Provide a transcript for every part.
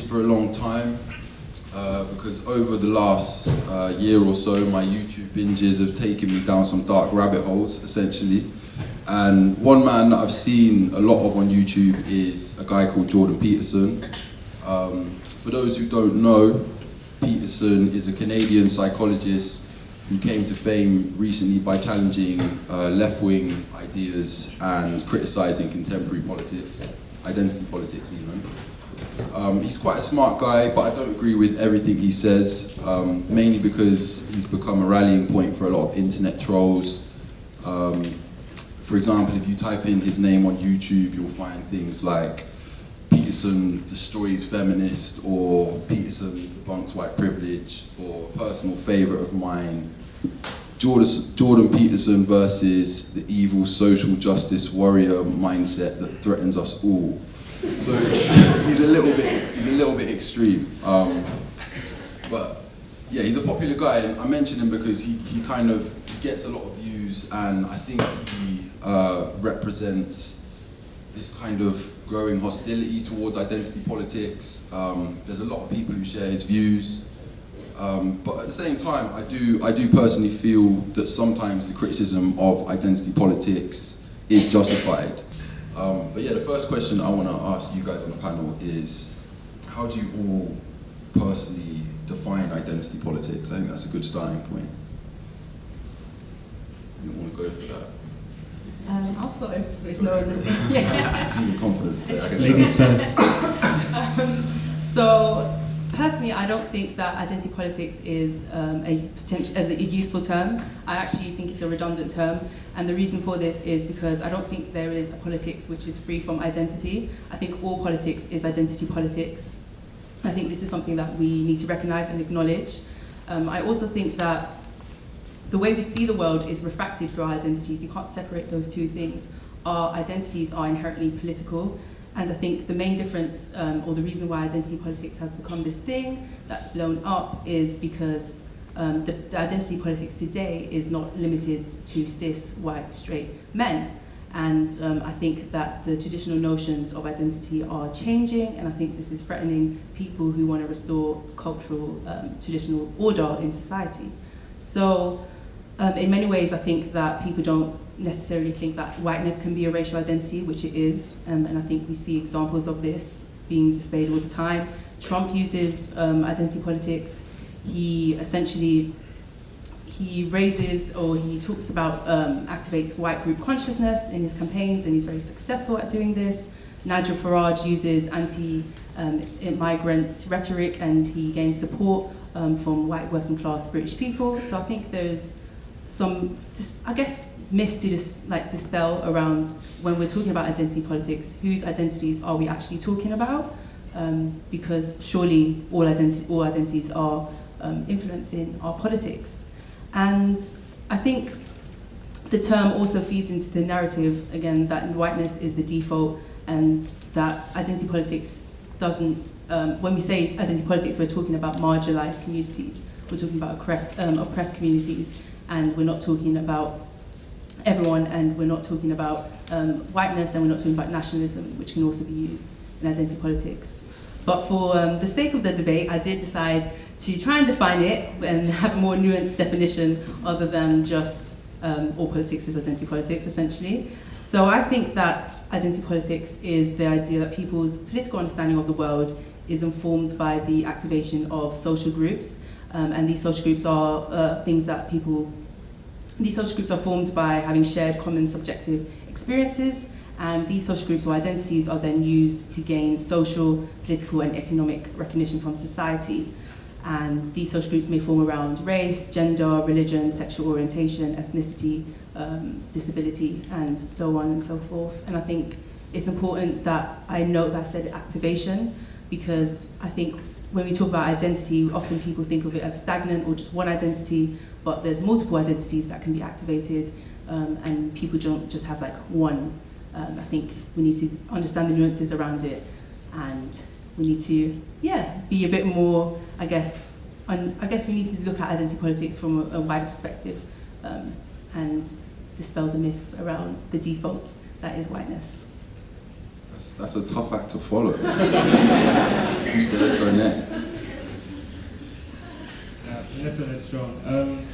for a long time because over the last year or so, my YouTube binges have taken me down some dark rabbit holes, essentially. And one man that I've seen a lot of on YouTube is a guy called Jordan Peterson. For those who don't know, Peterson is a Canadian psychologist who came to fame recently by challenging left-wing ideas and criticizing contemporary politics, identity politics even. He's quite a smart guy, but I don't agree with everything he says, mainly because he's become a rallying point for a lot of internet trolls. For example, if you type in his name on YouTube, you'll find things like Peterson destroys feminist, or Peterson debunks white privilege, or personal favorite of mine, Jordan Peterson versus the evil social justice warrior mindset that threatens us all. So he's a little bit extreme. But yeah, he's a popular guy, and I mention him because he kind of gets a lot of views, and I think he represents this kind of growing hostility towards identity politics. There's a lot of people who share his views, but at the same time, I do personally feel that sometimes the criticism of identity politics is justified. But yeah, the first question I want to ask you guys on the panel is, how do you all personally define identity politics? I think that's a good starting point. You want to go for that? I'll start with Lauren. Yeah. You're confident. Ladies first. So personally, I don't think that identity politics is a useful term. I actually think it's a redundant term, and the reason for this is because I don't think there is a politics which is free from identity. I think all politics is identity politics. I think this is something that we need to recognise and acknowledge. I also think that the way we see the world is refracted through our identities. You can't separate those two things. Our identities are inherently political, and I think the main difference, or the reason why identity politics has become this thing that's blown up, is because the identity politics today is not limited to cis, white, straight men. And I think that the traditional notions of identity are changing, and I think this is threatening people who want to restore cultural, traditional order in society. So in many ways, I think that people don't necessarily think that whiteness can be a racial identity, which it is, and I think we see examples of this being displayed all the time. Trump uses identity politics. He essentially, he raises, or he talks about, activates white group consciousness in his campaigns, and he's very successful at doing this. Nigel Farage uses anti-migrant rhetoric, and he gains support from white working class British people. So I think there's some, I guess, myths to dispel around when we're talking about identity politics. Whose identities are we actually talking about? Because surely all identities are influencing our politics. And I think the term also feeds into the narrative, again, that whiteness is the default, and that identity politics doesn't, when we say identity politics, we're talking about marginalized communities. We're talking about oppressed communities, and we're not talking about everyone, and we're not talking about whiteness, and we're not talking about nationalism, which can also be used in identity politics. But for the sake of the debate, I did decide to try and define it and have a more nuanced definition other than just all politics is identity politics, essentially. So I think that identity politics is the idea that people's political understanding of the world is informed by the activation of social groups, and these social groups are things that these social groups are formed by having shared common subjective experiences, and these social groups or identities are then used to gain social, political, and economic recognition from society. And these social groups may form around race, gender, religion, sexual orientation, ethnicity, disability, and so on and so forth. And I think it's important that I note that I said activation, because I think when we talk about identity, often people think of it as stagnant or just one identity, but there's multiple identities that can be activated, and people don't just have like one. I think we need to understand the nuances around it, and we need to, be a bit more, I guess we need to look at identity politics from a wider perspective, and dispel the myths around the default that is whiteness. That's a tough act to follow. Who dares go strong.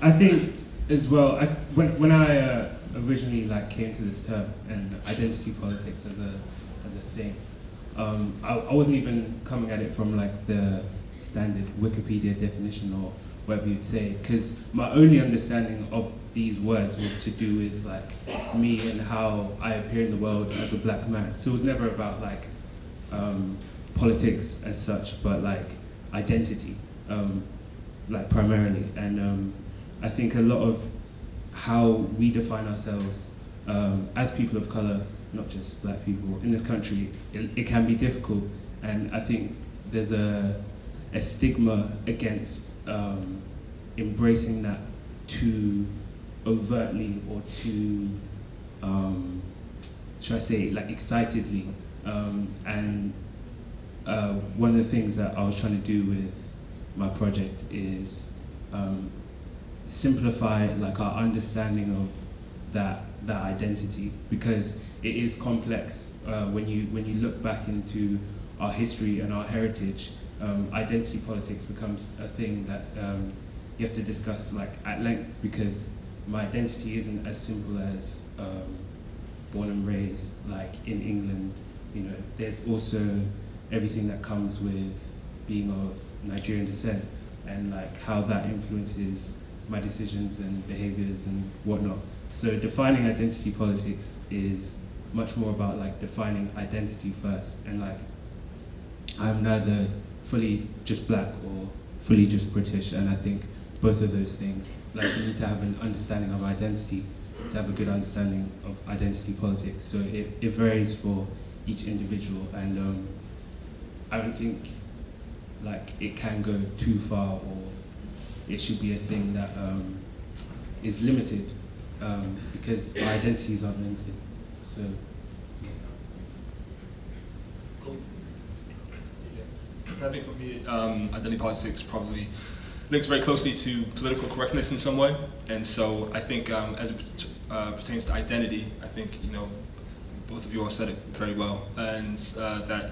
I think as well, when I originally came to this term and identity politics as a thing, I wasn't even coming at it from the standard Wikipedia definition or whatever you'd say, because my only understanding of these words was to do with me and how I appear in the world as a black man. So it was never about politics as such, but identity, primarily. And I think a lot of how we define ourselves as people of color, not just black people in this country, it can be difficult. And I think there's a stigma against embracing that too overtly or too, should I say, excitedly. And one of the things that I was trying to do with my project is simplify our understanding of that identity, because it is complex. When you look back into our history and our heritage, identity politics becomes a thing that you have to discuss at length, because my identity isn't as simple as born and raised in England. There's also everything that comes with being of Nigerian descent, and how that influences my decisions and behaviors and whatnot. So defining identity politics is much more about defining identity first, and I'm neither fully just black or fully just British, and I think both of those things, you need to have an understanding of identity to have a good understanding of identity politics. So it varies for each individual, and I don't think it can go too far, or it should be a thing that is limited, because our identities are limited. So. Cool. Yeah. I think for me, identity politics probably links very closely to political correctness in some way, and so I think as it pertains to identity, I think both of you all said it very well, and that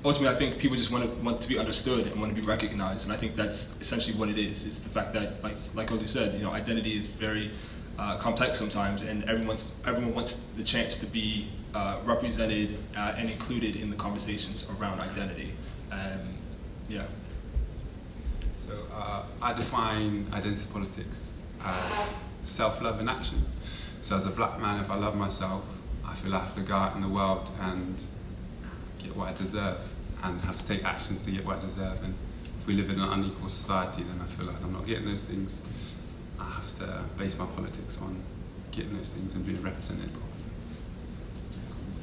ultimately I think people just want to be understood and want to be recognized, and I think that's essentially what it is. It's the fact that, like Olu said, identity is very complex sometimes, and everyone wants the chance to be represented and included in the conversations around identity. Yeah. So I define identity politics as self-love in action. So as a black man, if I love myself, I feel I have to go out in the world and get what I deserve, and have to take actions to get what I deserve. And if we live in an unequal society, then I feel like I'm not getting those things. I have to base my politics on getting those things and being represented properly.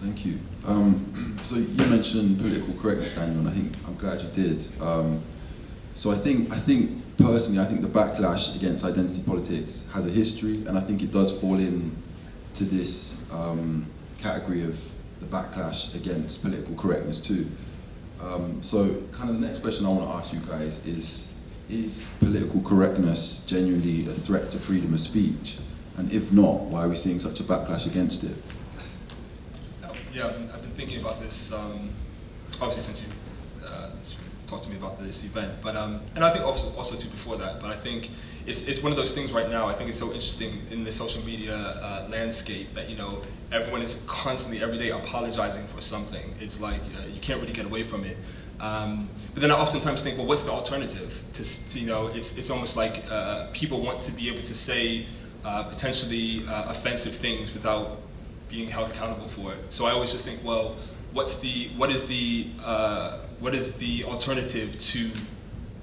Thank you. So you mentioned political correctness, Daniel, and I think I'm glad you did. So I think personally, I think the backlash against identity politics has a history, and I think it does fall in to this category of the backlash against political correctness too. So kind of the next question I want to ask you guys is political correctness genuinely a threat to freedom of speech? And if not, why are we seeing such a backlash against it? Yeah, I've been thinking about this, obviously since you talked to me about this event, but and I think also too before that, but I think it's one of those things right now. I think it's so interesting in the social media landscape that everyone is constantly every day apologizing for something. It's you can't really get away from it. But then I oftentimes think, well, what's the alternative? It's almost like people want to be able to say potentially offensive things without being held accountable for it. So I always just think, well, what is the alternative to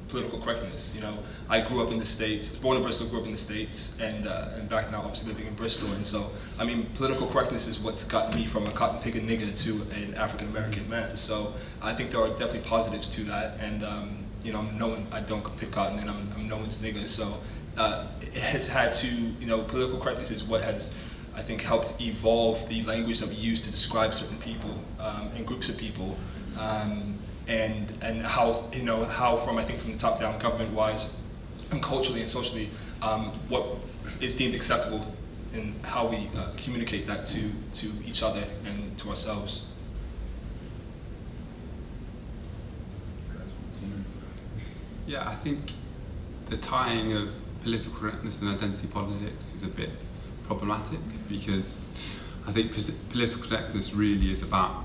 political correctness? I grew up in the States, born in Bristol, grew up in the States, and back now obviously living in Bristol. And so, I mean, political correctness is what's gotten me from a cotton picking nigger to an African American man. So I think there are definitely positives to that. And I don't pick cotton, and I'm no one's nigger. So it has had to, political correctness is what has, I think, helped evolve the language that we use to describe certain people and groups of people. And how from the top down, government wise and culturally and socially, what is deemed acceptable and how we communicate that to each other and to ourselves. Yeah, I think the tying of political correctness and identity politics is a bit problematic, because I think political correctness really is about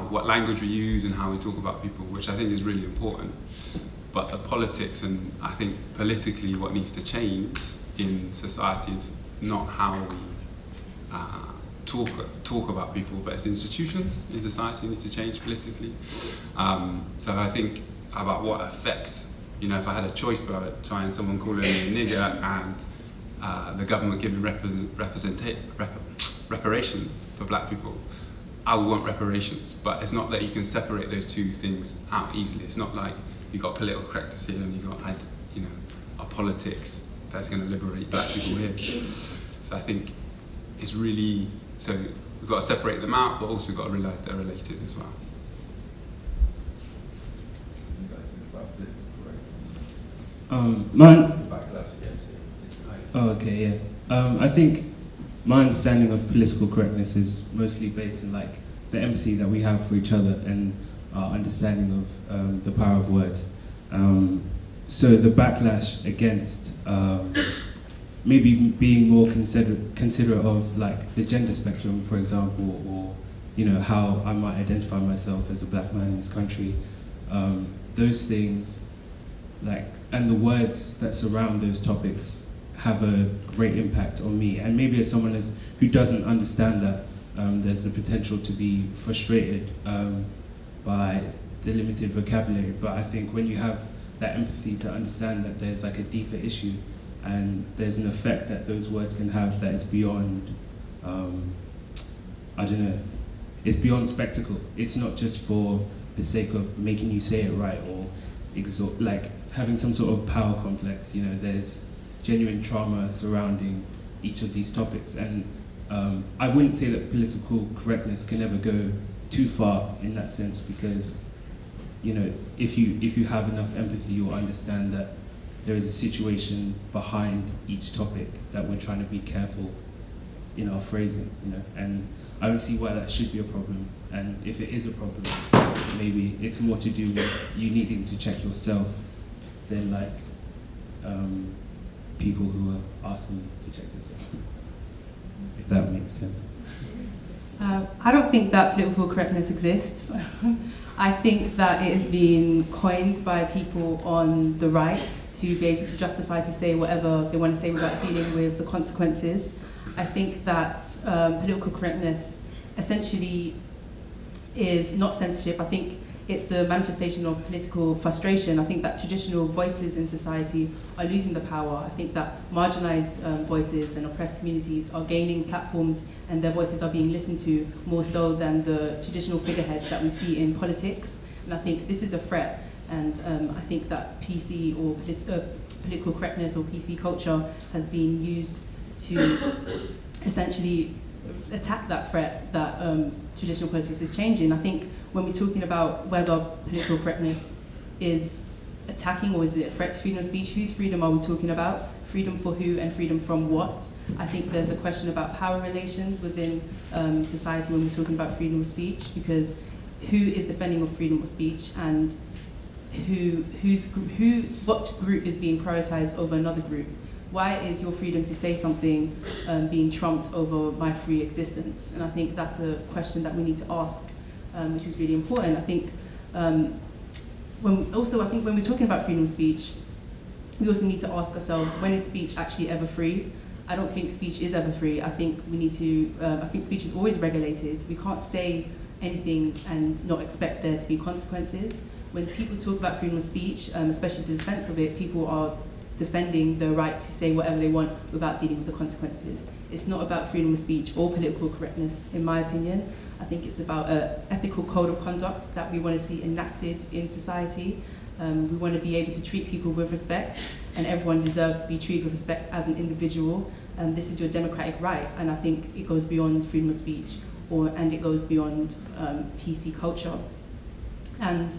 what language we use and how we talk about people, which I think is really important. But the politics, and I think politically what needs to change in society is not how we talk about people, but it's institutions in society need to change politically. So I think about what affects, if I had a choice between someone calling me a nigger and the government giving reparations for black people, I would want reparations. But it's not that you can separate those two things out easily. It's not like you've got political correctness here and you've got a politics that's going to liberate black people here. So I think it's really, so we've got to separate them out, but also we've got to realise they're related as well. You guys think about political correctness? Backlash against it. Oh, okay, yeah. I think my understanding of political correctness is mostly based in like the empathy that we have for each other and our understanding of the power of words. So the backlash against maybe being more considerate of like the gender spectrum, for example, or how I might identify myself as a black man in this country. Those things, and the words that surround those topics have a great impact on me. And maybe as someone who doesn't understand that, there's a potential to be frustrated by the limited vocabulary. But I think when you have that empathy to understand that there's like a deeper issue and there's an effect that those words can have that is beyond, it's beyond spectacle. It's not just for the sake of making you say it right or having some sort of power complex. There's genuine trauma surrounding each of these topics, and I wouldn't say that political correctness can ever go too far in that sense, because if you have enough empathy, you'll understand that there is a situation behind each topic that we're trying to be careful in our phrasing, and I don't see why that should be a problem. And if it is a problem, maybe it's more to do with you needing to check yourself than people who are asking you to check yourself, if that makes sense. I don't think that political correctness exists. I think that it has been coined by people on the right to be able to justify to say whatever they want to say without dealing with the consequences. I think that political correctness essentially is not censorship. I think it's the manifestation of political frustration. I think that traditional voices in society are losing the power. I think that marginalized voices and oppressed communities are gaining platforms and their voices are being listened to more so than the traditional figureheads that we see in politics. And I think this is a threat. And I think that PC or political correctness or PC culture has been used to essentially attack that threat that traditional politics is changing. I think when we're talking about whether political correctness is attacking or is it a threat to freedom of speech, whose freedom are we talking about? Freedom for who and freedom from what? I think there's a question about power relations within society when we're talking about freedom of speech, because who is defending of freedom of speech and what group is being prioritized over another group? Why is your freedom to say something being trumped over my free existence? And I think that's a question that we need to ask, which is really important. I think when we're talking about freedom of speech, we also need to ask ourselves, when is speech actually ever free? I don't think speech is ever free. I think we need to. I think speech is always regulated. We can't say anything and not expect there to be consequences. When people talk about freedom of speech, especially the defense of it, people are defending the right to say whatever they want without dealing with the consequences. It's not about freedom of speech or political correctness, in my opinion. I think it's about an ethical code of conduct that we want to see enacted in society. We want to be able to treat people with respect, and everyone deserves to be treated with respect as an individual. This is your democratic right, and I think it goes beyond freedom of speech, and it goes beyond PC culture. And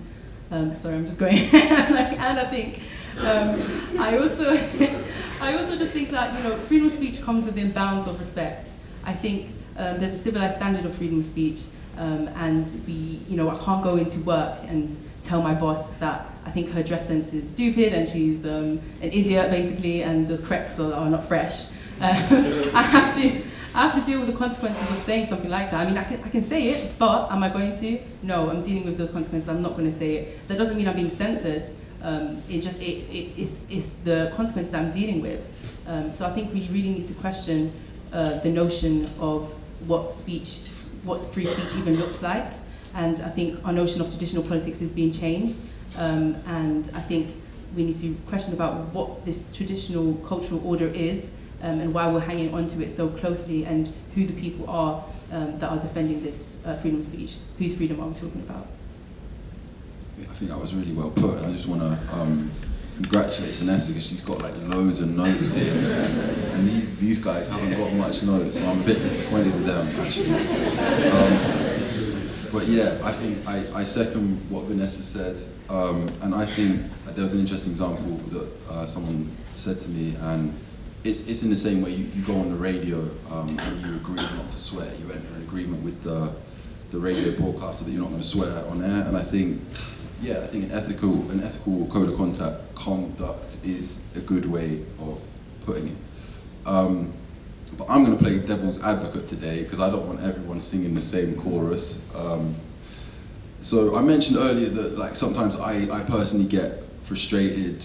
sorry, I'm just going. And I think I also just think that freedom of speech comes within bounds of respect. I think there's a civilized standard of freedom of speech, and I can't go into work and tell my boss that I think her dress sense is stupid and she's an idiot basically, and those crepes are not fresh. I have to deal with the consequences of saying something like that. I mean, I can say it, but am I going to? No, I'm dealing with those consequences. I'm not going to say it. That doesn't mean I'm being censored. It's the consequences that I'm dealing with. So I think we really need to question the notion of what free speech even looks like. And I think our notion of traditional politics is being changed. And I think we need to question about what this traditional cultural order is, and why we're hanging onto it so closely, and who the people are that are defending this freedom of speech. Whose freedom are we talking about? I think that was really well put. I just want to congratulate Vanessa, because she's got like loads of notes here, and these guys haven't got much notes, so I'm a bit disappointed with them actually. But yeah, I think I second what Vanessa said, and I think there was an interesting example that someone said to me, and it's in the same way you go on the radio and you agree not to swear. You enter an agreement with the radio broadcaster that you're not going to swear on air, and I think an ethical code of conduct is a good way of putting it. But I'm going to play devil's advocate today, because I don't want everyone singing the same chorus. So I mentioned earlier that like sometimes I personally get frustrated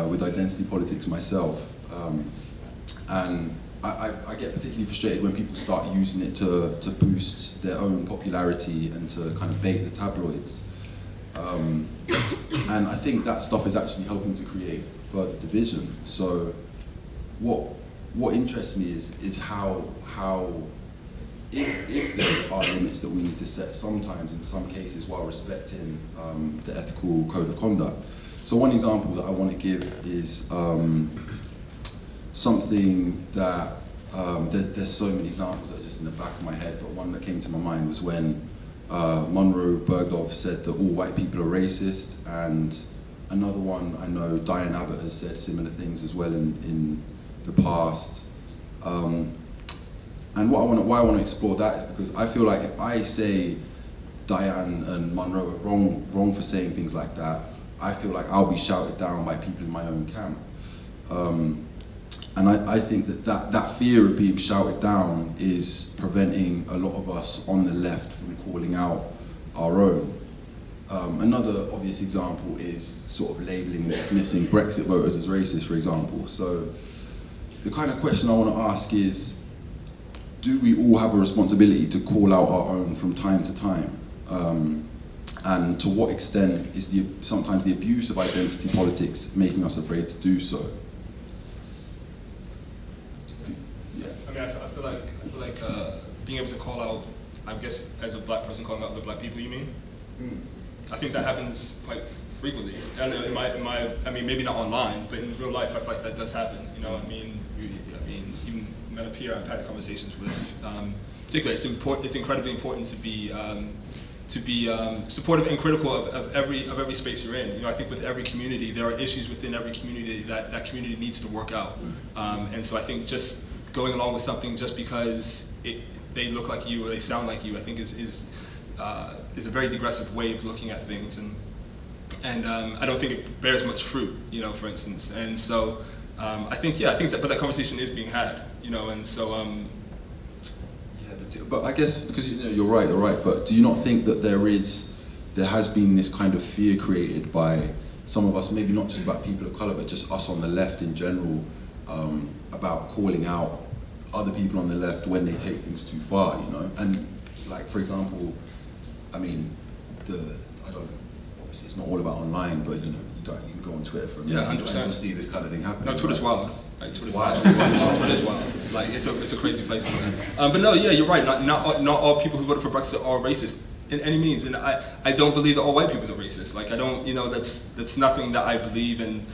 with identity politics myself, and I get particularly frustrated when people start using it to boost their own popularity and to kind of bait the tabloids. And I think that stuff is actually helping to create further division. So what interests me is how if there are limits that we need to set sometimes in some cases while respecting the ethical code of conduct. So one example that I want to give is something that there's so many examples that are just in the back of my head, but one that came to my mind was when Monroe Bergdorf said that all white people are racist, and another one, I know Diane Abbott has said similar things as well in the past. And why I want to explore that is because I feel like if I say Diane and Monroe are wrong for saying things like that, I feel like I'll be shouted down by people in my own camp. And I think that fear of being shouted down is preventing a lot of us on the left from calling out our own. Another obvious example is sort of labeling and dismissing Brexit voters as racist, for example. So the kind of question I want to ask is, do we all have a responsibility to call out our own from time to time? And to what extent is sometimes the abuse of identity politics making us afraid to do so? Yeah. I mean, I feel like being able to call out, I guess, as a black person calling out other black people, you mean? I think that happens quite frequently. And I mean, maybe not online, but in real life, I feel like that does happen. You know, I mean, even men up here, I've had conversations with. Particularly, it's incredibly important to be supportive and critical of every space you're in. You know, I think with every community, there are issues within every community that community needs to work out. And so I think just going along with something just because they look like you or they sound like you, I think is a very digressive way of looking at things, and I don't think it bears much fruit. You know, for instance, and so I think that conversation is being had. You know, and so. But I guess, because you're right, but do you not think that there has been this kind of fear created by some of us, maybe not just about people of colour, but just us on the left in general, about calling out other people on the left when they take things too far, you know? And like, for example, I mean, obviously it's not all about online, but you can go on Twitter for a minute 100%. and see this kind of thing happening. No, Twitter's wild. Like, Twitter's wild. Like, it's a crazy place. But no, yeah, you're right. Not all people who voted for Brexit are racist in any means, and I don't believe that all white people are racist. Like, I don't, that's nothing that I believe in.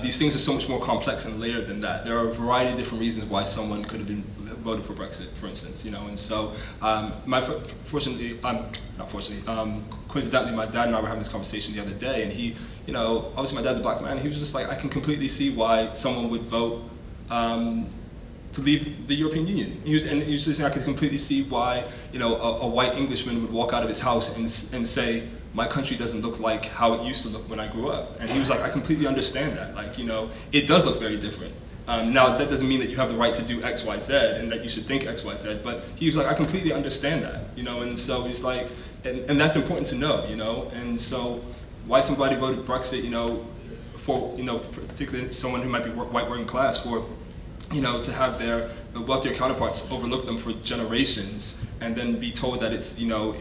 These things are so much more complex and layered than that. There are a variety of different reasons why someone could have been voted for Brexit, for instance, and so coincidentally, my dad and I were having this conversation the other day, and he, obviously my dad's a black man, and he was just like, I can completely see why someone would vote to leave the European Union. He was just saying, I could completely see why, a white Englishman would walk out of his house and say, my country doesn't look like how it used to look when I grew up. And he was like, I completely understand that. Like, you know, it does look very different. Now, that doesn't mean that you have the right to do X, Y, Z, and that you should think X, Y, Z, but he was like, I completely understand that, you know, and so he's like, and that's important to know, you know, and so why somebody voted Brexit, you know, for, you know, particularly someone who might be white working class, for, you know, to have their wealthier counterparts overlook them for generations, and then be told that it's, you know,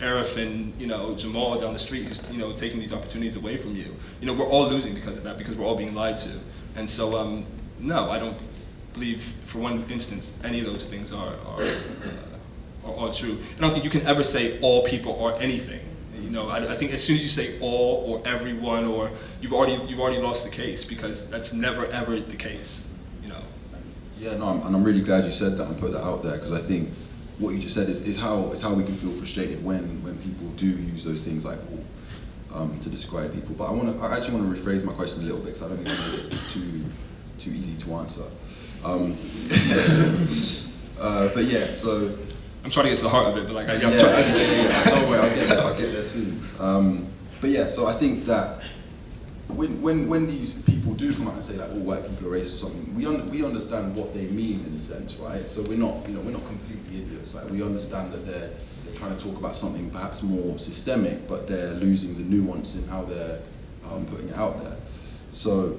Arif and, you know, Jamal down the street who's, you know, taking these opportunities away from you. You know, we're all losing because of that, because we're all being lied to. And so, no, I don't believe, for one instance, any of those things are true. I don't think you can ever say all people or anything. You know, I think as soon as you say all or everyone, or you've already lost the case, because that's never ever the case. You know. Yeah, no, and I'm really glad you said that and put that out there, because I think what you just said is how we can feel frustrated when people do use those things like all. To describe people, but I actually want to rephrase my question a little bit, because I don't think I made it too easy to answer. But yeah, so I'm trying to get to the heart of it, but like yeah, don't worry, I'll get there soon. But yeah, so I think that when these people do come out and say like all white people are racist or something, we understand what they mean in a sense, right? So we're not completely idiots. Like, we understand that they're trying to talk about something perhaps more systemic, but they're losing the nuance in how they're putting it out there. So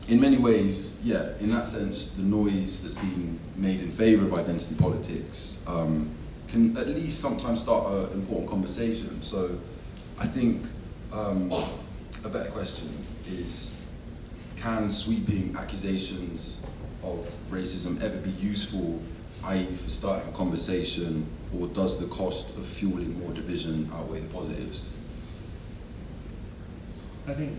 in many ways, yeah, in that sense, the noise that's been made in favor of identity politics can at least sometimes start an important conversation. So I think a better question is, can sweeping accusations of racism ever be useful, i.e. for starting a conversation, or does the cost of fueling more division outweigh the positives? I think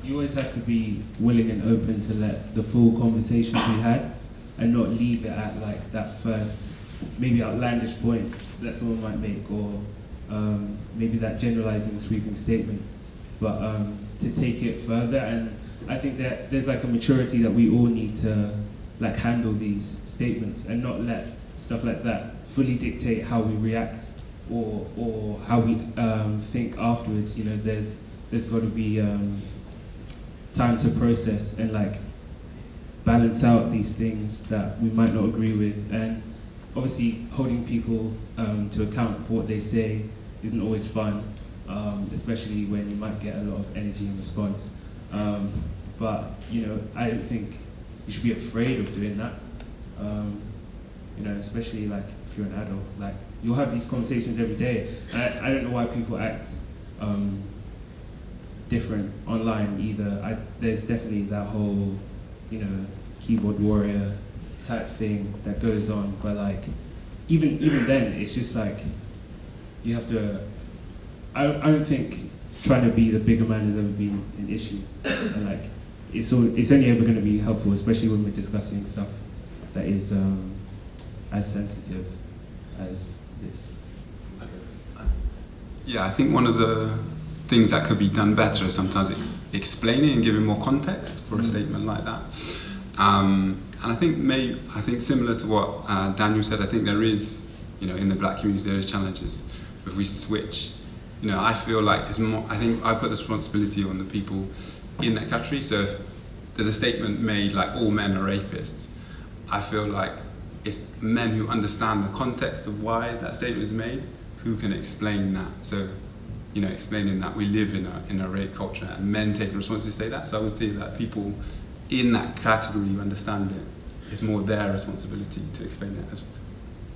you always have to be willing and open to let the full conversation be had, and not leave it at like that first, maybe outlandish point that someone might make, or maybe that generalizing sweeping statement, but to take it further. And I think that there's like a maturity that we all need to like handle these statements, and not let stuff like that fully dictate how we react or how we think afterwards. You know, there's got to be time to process and like balance out these things that we might not agree with, and obviously holding people to account for what they say isn't always fun, especially when you might get a lot of energy in response. But you know, I don't think you should be afraid of doing that. You know, especially like if you're an adult, like you'll have these conversations every day. I don't know why people act different online either. There's definitely that whole, you know, keyboard warrior type thing that goes on, but like even then, it's just like you have to. I don't think trying to be the bigger man has ever been an issue, and like it's only ever going to be helpful, especially when we're discussing stuff that is as sensitive as this. Yeah, I think one of the things that could be done better is sometimes explaining and giving more context for a statement like that. And I think similar to what Daniel said, I think there is, you know, in the black community there is challenges. If we switch, you know, I feel like it's more, I think I put the responsibility on the people in that category. So if there's a statement made like all men are rapists, I feel like it's men who understand the context of why that statement is made, who can explain that. So, you know, explaining that we live in a rape culture, and men taking responsibility to say that. So I would feel that people in that category who understand it, it's more their responsibility to explain it as well.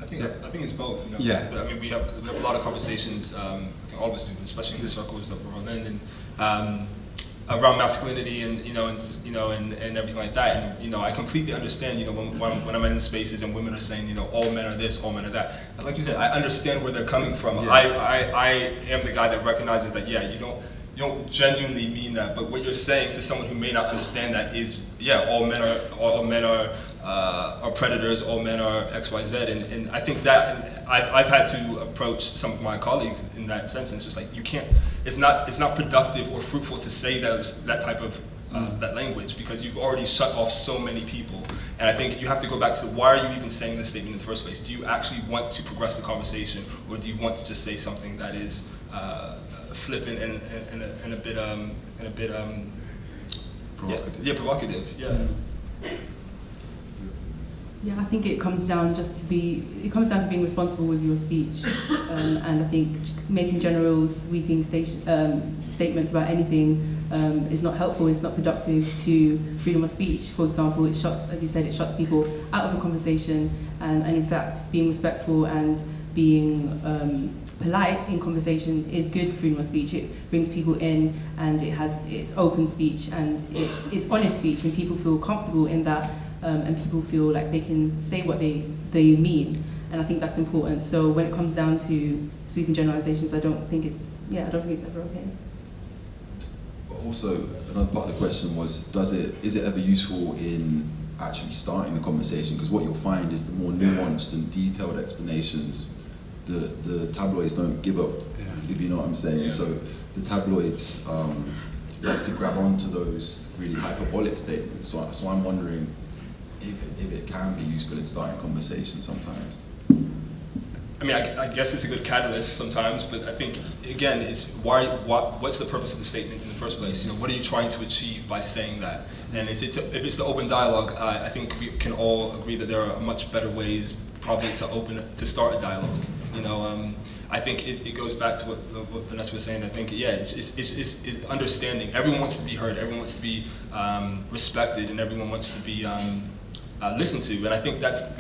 I think it's both. You know? Yeah. I mean, we have a lot of conversations. I think all of us do, especially in this circles that we're all in, and around masculinity and and everything like that. And you know, I completely understand. You know, when I'm in spaces and women are saying, you know, all men are this, all men are that. And like you said, I understand where they're coming from. Yeah. I am the guy that recognizes that. Yeah, you don't genuinely mean that, but what you're saying to someone who may not understand that is, yeah, all men are predators, all men are X, Y, Z, and I think that, and I've had to approach some of my colleagues in that sense, and it's just like, you can't, it's not productive or fruitful to say that type of that language, because you've already shut off so many people. And I think you have to go back to, why are you even saying this statement in the first place? Do you actually want to progress the conversation, or do you want to just say something that is flippant and a bit Provocative. Yeah, provocative. Yeah. Yeah, I think it comes down to being responsible with your speech, and I think making general sweeping statements about anything is not helpful. It's not productive to freedom of speech. For example, it shuts, as you said, it shuts people out of a conversation, and in fact, being respectful and being polite in conversation is good for freedom of speech. It brings people in, and it's open speech, and it's honest speech, and people feel comfortable in that. And people feel like they can say what they mean, and I think that's important. So when it comes down to sweeping generalizations, I don't think it's ever okay. But also, another part of the question was, is it ever useful in actually starting the conversation? Because what you'll find is the more nuanced and detailed explanations, the tabloids don't give up, if you know what I'm saying. Yeah. So the tabloids like to grab onto those really hyperbolic statements. So I'm wondering if it can be useful in starting conversations sometimes. I mean, I guess it's a good catalyst sometimes, but I think, again, it's what's the purpose of the statement in the first place? You know, what are you trying to achieve by saying that? And if it's the open dialogue, I think we can all agree that there are much better ways probably to start a dialogue. You know, I think it goes back to what Vanessa was saying. I think, yeah, it's understanding. Everyone wants to be heard, everyone wants to be respected, and everyone wants to be listened to, and I think that's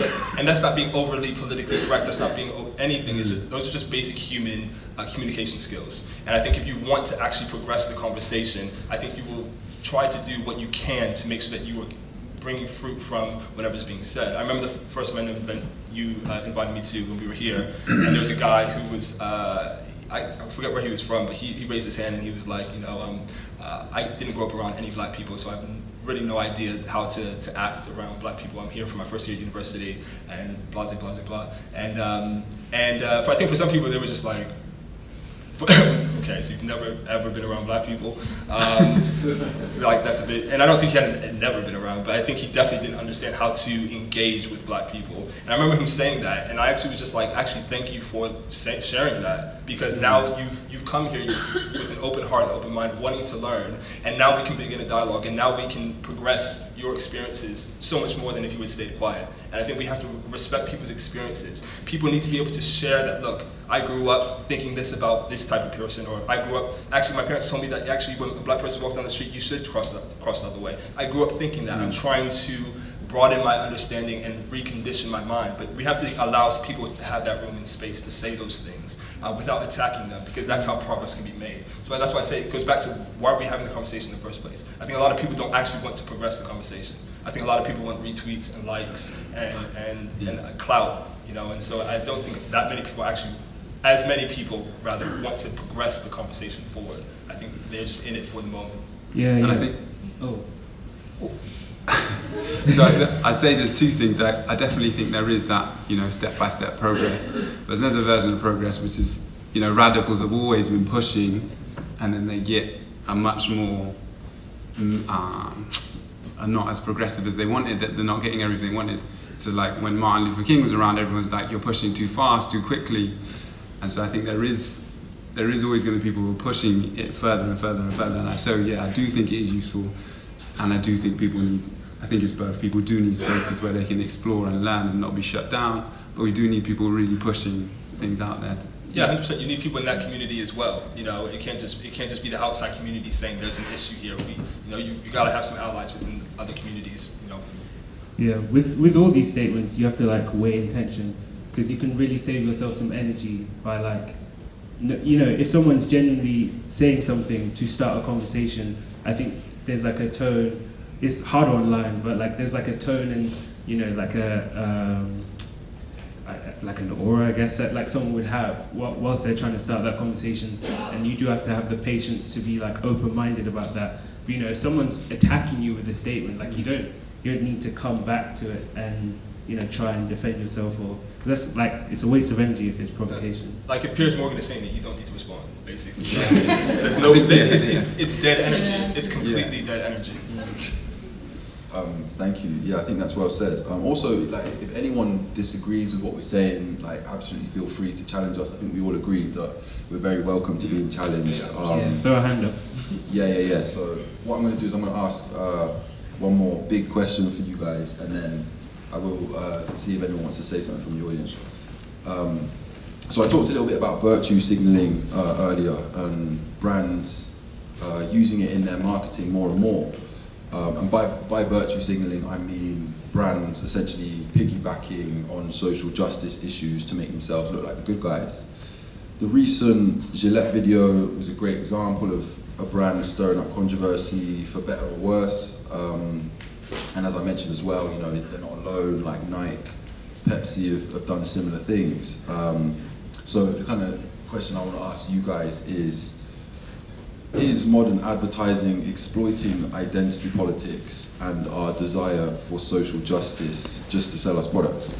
not being overly politically correct. That's not being anything. Those are just basic human communication skills. And I think if you want to actually progress the conversation, I think you will try to do what you can to make sure that you are bringing fruit from whatever's being said. I remember the first MANDEM event you invited me to when we were here, and there was a guy who was I forget where he was from, but he raised his hand and he was like, you know, I didn't grow up around any black people, so I have really no idea how to act around black people. I'm here for my first year at university, and blah, blah, blah, blah. And I think for some people, they were just like, okay, so you've never ever been around black people. Like, that's a bit, and I don't think he had never been around, but I think he definitely didn't understand how to engage with black people. And I remember him saying that, and I actually was just like, actually, thank you for sharing that, because now you've come here with an open heart, an open mind, wanting to learn, and now we can begin a dialogue, and now we can progress your experiences so much more than if you would stay quiet. And I think we have to respect people's experiences. People need to be able to share that, look, I grew up thinking this about this type of person, or I grew up, actually my parents told me that actually when a black person walked down the street, you should cross the other way. I grew up thinking that. I'm trying to broaden my understanding and recondition my mind, but we have to allow people to have that room and space to say those things without attacking them, because that's how progress can be made. So that's why I say it goes back to why are we having the conversation in the first place. I think a lot of people don't actually want to progress the conversation. I think a lot of people want retweets and likes and clout, you know, and so I don't think that many people actually, as many people rather, want to progress the conversation forward. I think they're just in it for the moment. Yeah, and yeah. I think, so I'd say there's two things. I definitely think there is that, you know, step-by-step progress. There's another version of progress, which is, you know, radicals have always been pushing, and then they get a much more, are not as progressive as they wanted, that they're not getting everything they wanted. So like when Martin Luther King was around, everyone's like, you're pushing too fast, too quickly. And so I think there is always going to be people who are pushing it further and further and further. And I do think it is useful, and I do think I think it's both. People do need spaces where they can explore and learn and not be shut down, but we do need people really pushing things out there. Yeah, 100%. You need people in that community as well. You know, it can't just be the outside community saying there's an issue here. You got to have some allies within other communities. You know. Yeah, with all these statements, you have to like weigh intention, because you can really save yourself some energy by like, you know, if someone's genuinely saying something to start a conversation, I think there's like a tone. It's hard online, but like there's like a tone and, you know, like like an aura, I guess, that like someone would have whilst they're trying to start that conversation, and you do have to have the patience to be like open-minded about that. But, you know, if someone's attacking you with a statement, like you don't need to come back to it and, you know, try and defend yourself, or because that's like, it's a waste of energy if it's provocation. Like if Piers Morgan is saying it, you don't need to respond, basically. There's no, it's dead energy. It's completely dead energy. Thank you. Yeah, I think that's well said. Also, like, if anyone disagrees with what we're saying, like, absolutely feel free to challenge us. I think we all agree that we're very welcome to being challenged. Throw a hand up. Yeah. So what I'm going to do is I'm going to ask one more big question for you guys, and then I will see if anyone wants to say something from the audience. So I talked a little bit about virtue signaling earlier, and brands using it in their marketing more and more. And by virtue signaling, I mean brands essentially piggybacking on social justice issues to make themselves look like the good guys. The recent Gillette video was a great example of a brand stirring up controversy for better or worse. And as I mentioned as well, you know, they're not alone, like Nike, Pepsi have done similar things. So the kind of question I want to ask you guys is modern advertising exploiting identity politics and our desire for social justice just to sell us products?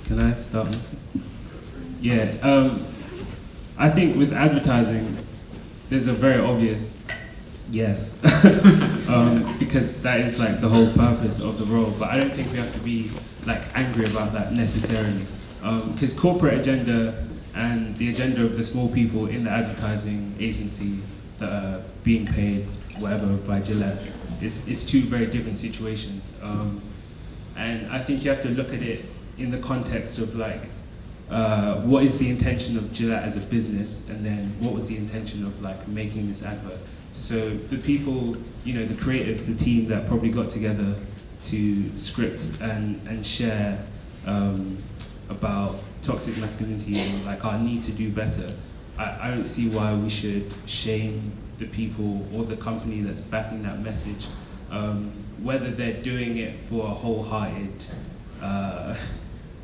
Can I start? Yeah, I think with advertising, there's a very obvious yes, because that is like the whole purpose of the role. But I don't think we have to be like angry about that necessarily, because corporate agenda and the agenda of the small people in the advertising agency that are being paid whatever by Gillette, it's two very different situations. And I think you have to look at it in the context of like, what is the intention of Gillette as a business, and then what was the intention of like making this advert. So the people, you know, the creatives, the team that probably got together to script and share about toxic masculinity and like our need to do better, I don't see why we should shame the people or the company that's backing that message. Whether they're doing it for a wholehearted,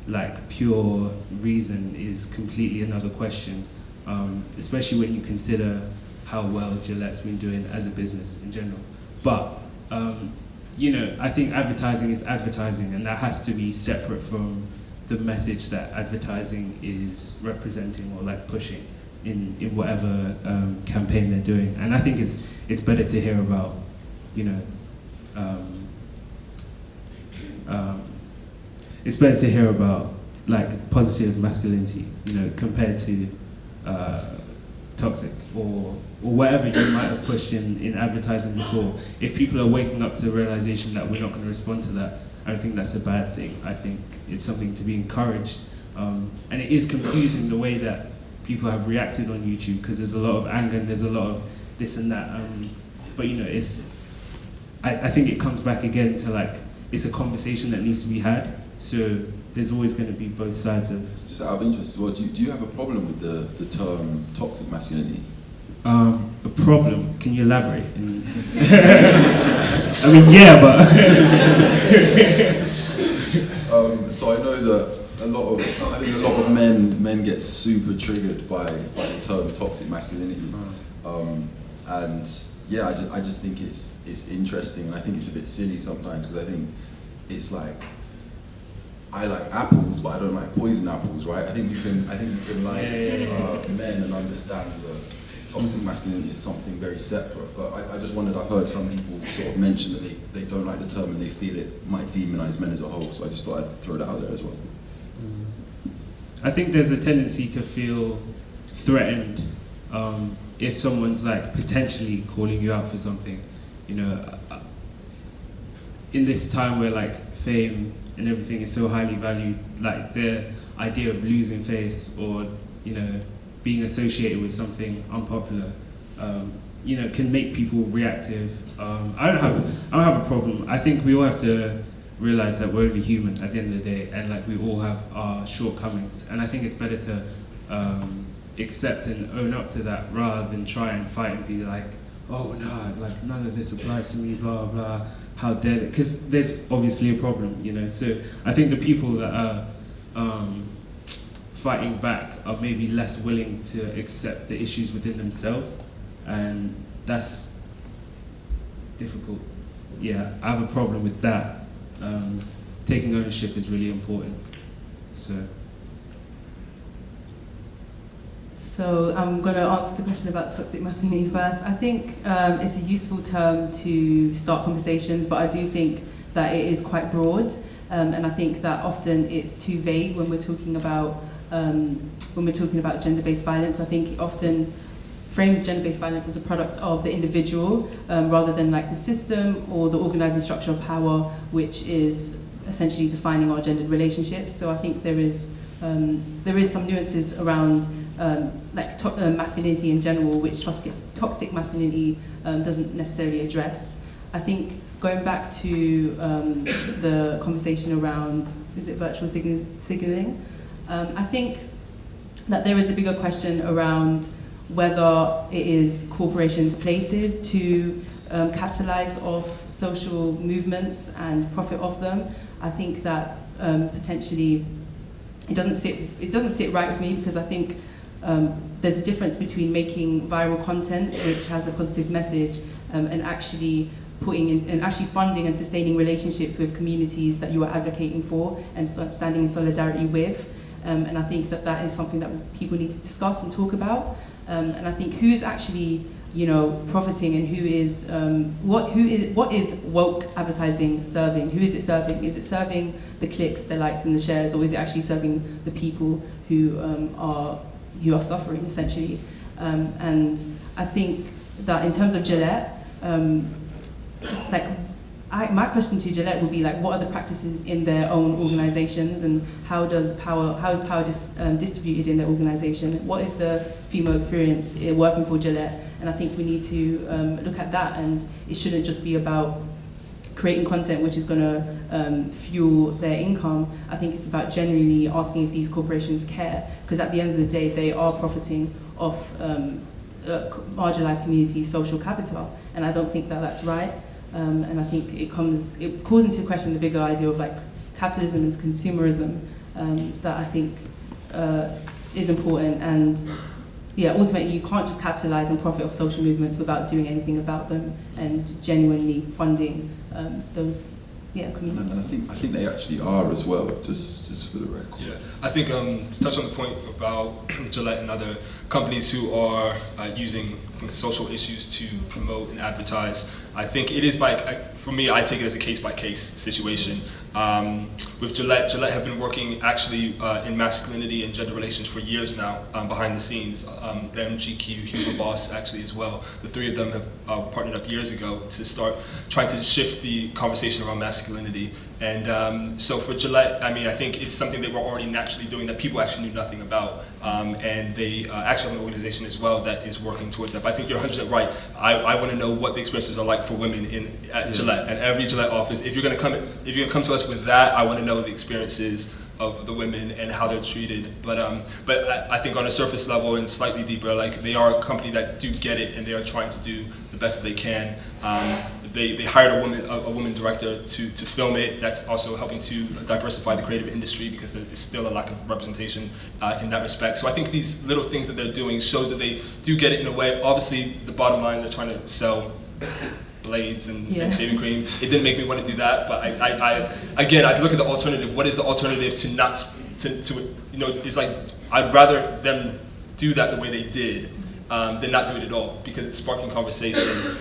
like pure reason is completely another question, especially when you consider how well Gillette's been doing as a business in general. But, you know, I think advertising is advertising, and that has to be separate from the message that advertising is representing or like pushing in whatever campaign they're doing. And I think it's better to hear about, you know, it's better to hear about like positive masculinity, you know, compared to toxic or whatever you might have pushed in advertising before. If people are waking up to the realization that we're not going to respond to that, I don't think that's a bad thing. I think it's something to be encouraged. And it is confusing the way that people have reacted on YouTube, because there's a lot of anger and there's a lot of this and that. But you know, I think it comes back again to like, it's a conversation that needs to be had. So there's always going to be both sides of. Just out of interest, well, do you have a problem with the term toxic masculinity? A problem? Can you elaborate? I mean, yeah, but. So I know that I think a lot of men get super triggered by the term toxic masculinity, and yeah, I just think it's interesting, and I think it's a bit silly sometimes, because I think it's like, I like apples, but I don't like poison apples, right? I think you can like men and understand that toxic masculinity is something very separate. But I just wondered, I've heard some people sort of mention that they don't like the term and they feel it might demonize men as a whole. So I just thought I'd throw that out there as well. I think there's a tendency to feel threatened if someone's like potentially calling you out for something. You know, in this time where like fame and everything is so highly valued, like the idea of losing face or, you know, being associated with something unpopular, you know, can make people reactive. I don't have a problem. I think we all have to realize that we're only human at the end of the day, and like we all have our shortcomings. And I think it's better to accept and own up to that rather than try and fight and be like, oh no, like none of this applies to me, blah blah. How dare it? Because there's obviously a problem, you know. So I think the people that are fighting back are maybe less willing to accept the issues within themselves, and that's difficult. Yeah, I have a problem with that. Taking ownership is really important. So I'm going to answer the question about toxic masculinity first. I think it's a useful term to start conversations, but I do think that it is quite broad, and I think that often it's too vague when we're talking about gender-based violence. I think it often frames gender-based violence as a product of the individual rather than like the system or the organizing structure of power, which is essentially defining our gendered relationships. So I think there is some nuances around masculinity in general, which toxic masculinity doesn't necessarily address. I think going back to the conversation around, is it virtual signaling? I think that there is a bigger question around whether it is corporations' places to capitalize off social movements and profit off them. I think that potentially it doesn't sit right with me, because I think there's a difference between making viral content which has a positive message and actually funding and sustaining relationships with communities that you are advocating for and standing in solidarity with. And I think that is something that people need to discuss and talk about. And I think who's actually, profiting, and who is what is woke advertising serving? Who is it serving? Is it serving the clicks, the likes, and the shares, or is it actually serving the people who are suffering essentially? And I think that in terms of Gillette, my question to Gillette would be what are the practices in their own organizations, and how is power distributed in their organization? What is the female experience working for Gillette? And I think we need to look at that, and it shouldn't just be about creating content which is going to fuel their income. I think it's about genuinely asking if these corporations care, because at the end of the day, they are profiting off marginalized communities' social capital, and I don't think that that's right. And I think it calls into question the bigger idea of capitalism and consumerism that I think is important. And ultimately you can't just capitalize and profit off social movements without doing anything about them and genuinely funding those communities. And I think they actually are as well, just for the record. Yeah, I think to touch on the point about Gillette and other companies who are using social issues to promote and advertise, I think it is for me, I take it as a case-by-case situation. With Gillette have been working actually in masculinity and gender relations for years now, behind the scenes. Them, GQ, Hugo Boss actually as well. The three of them have partnered up years ago to start trying to shift the conversation around masculinity. And so for Gillette, I think it's something they were already naturally doing that people actually knew nothing about. And they actually have an organization as well that is working towards that. But I think you're 100% right. I want to know what the experiences are like for women at Gillette. At every Gillette office, if you're going to come to us with that, I want to know the experiences of the women and how they're treated. But I think on a surface level and slightly deeper, they are a company that do get it, and they are trying to do the best they can. They hired a woman director to film it. That's also helping to diversify the creative industry, because there is still a lack of representation in that respect. So I think these little things that they're doing shows that they do get it in a way. Obviously, the bottom line, they're trying to sell blades and shaving cream. It didn't make me want to do that, but I look at the alternative. What is the alternative it's I'd rather them do that the way they did than not do it at all, because it's sparking conversation.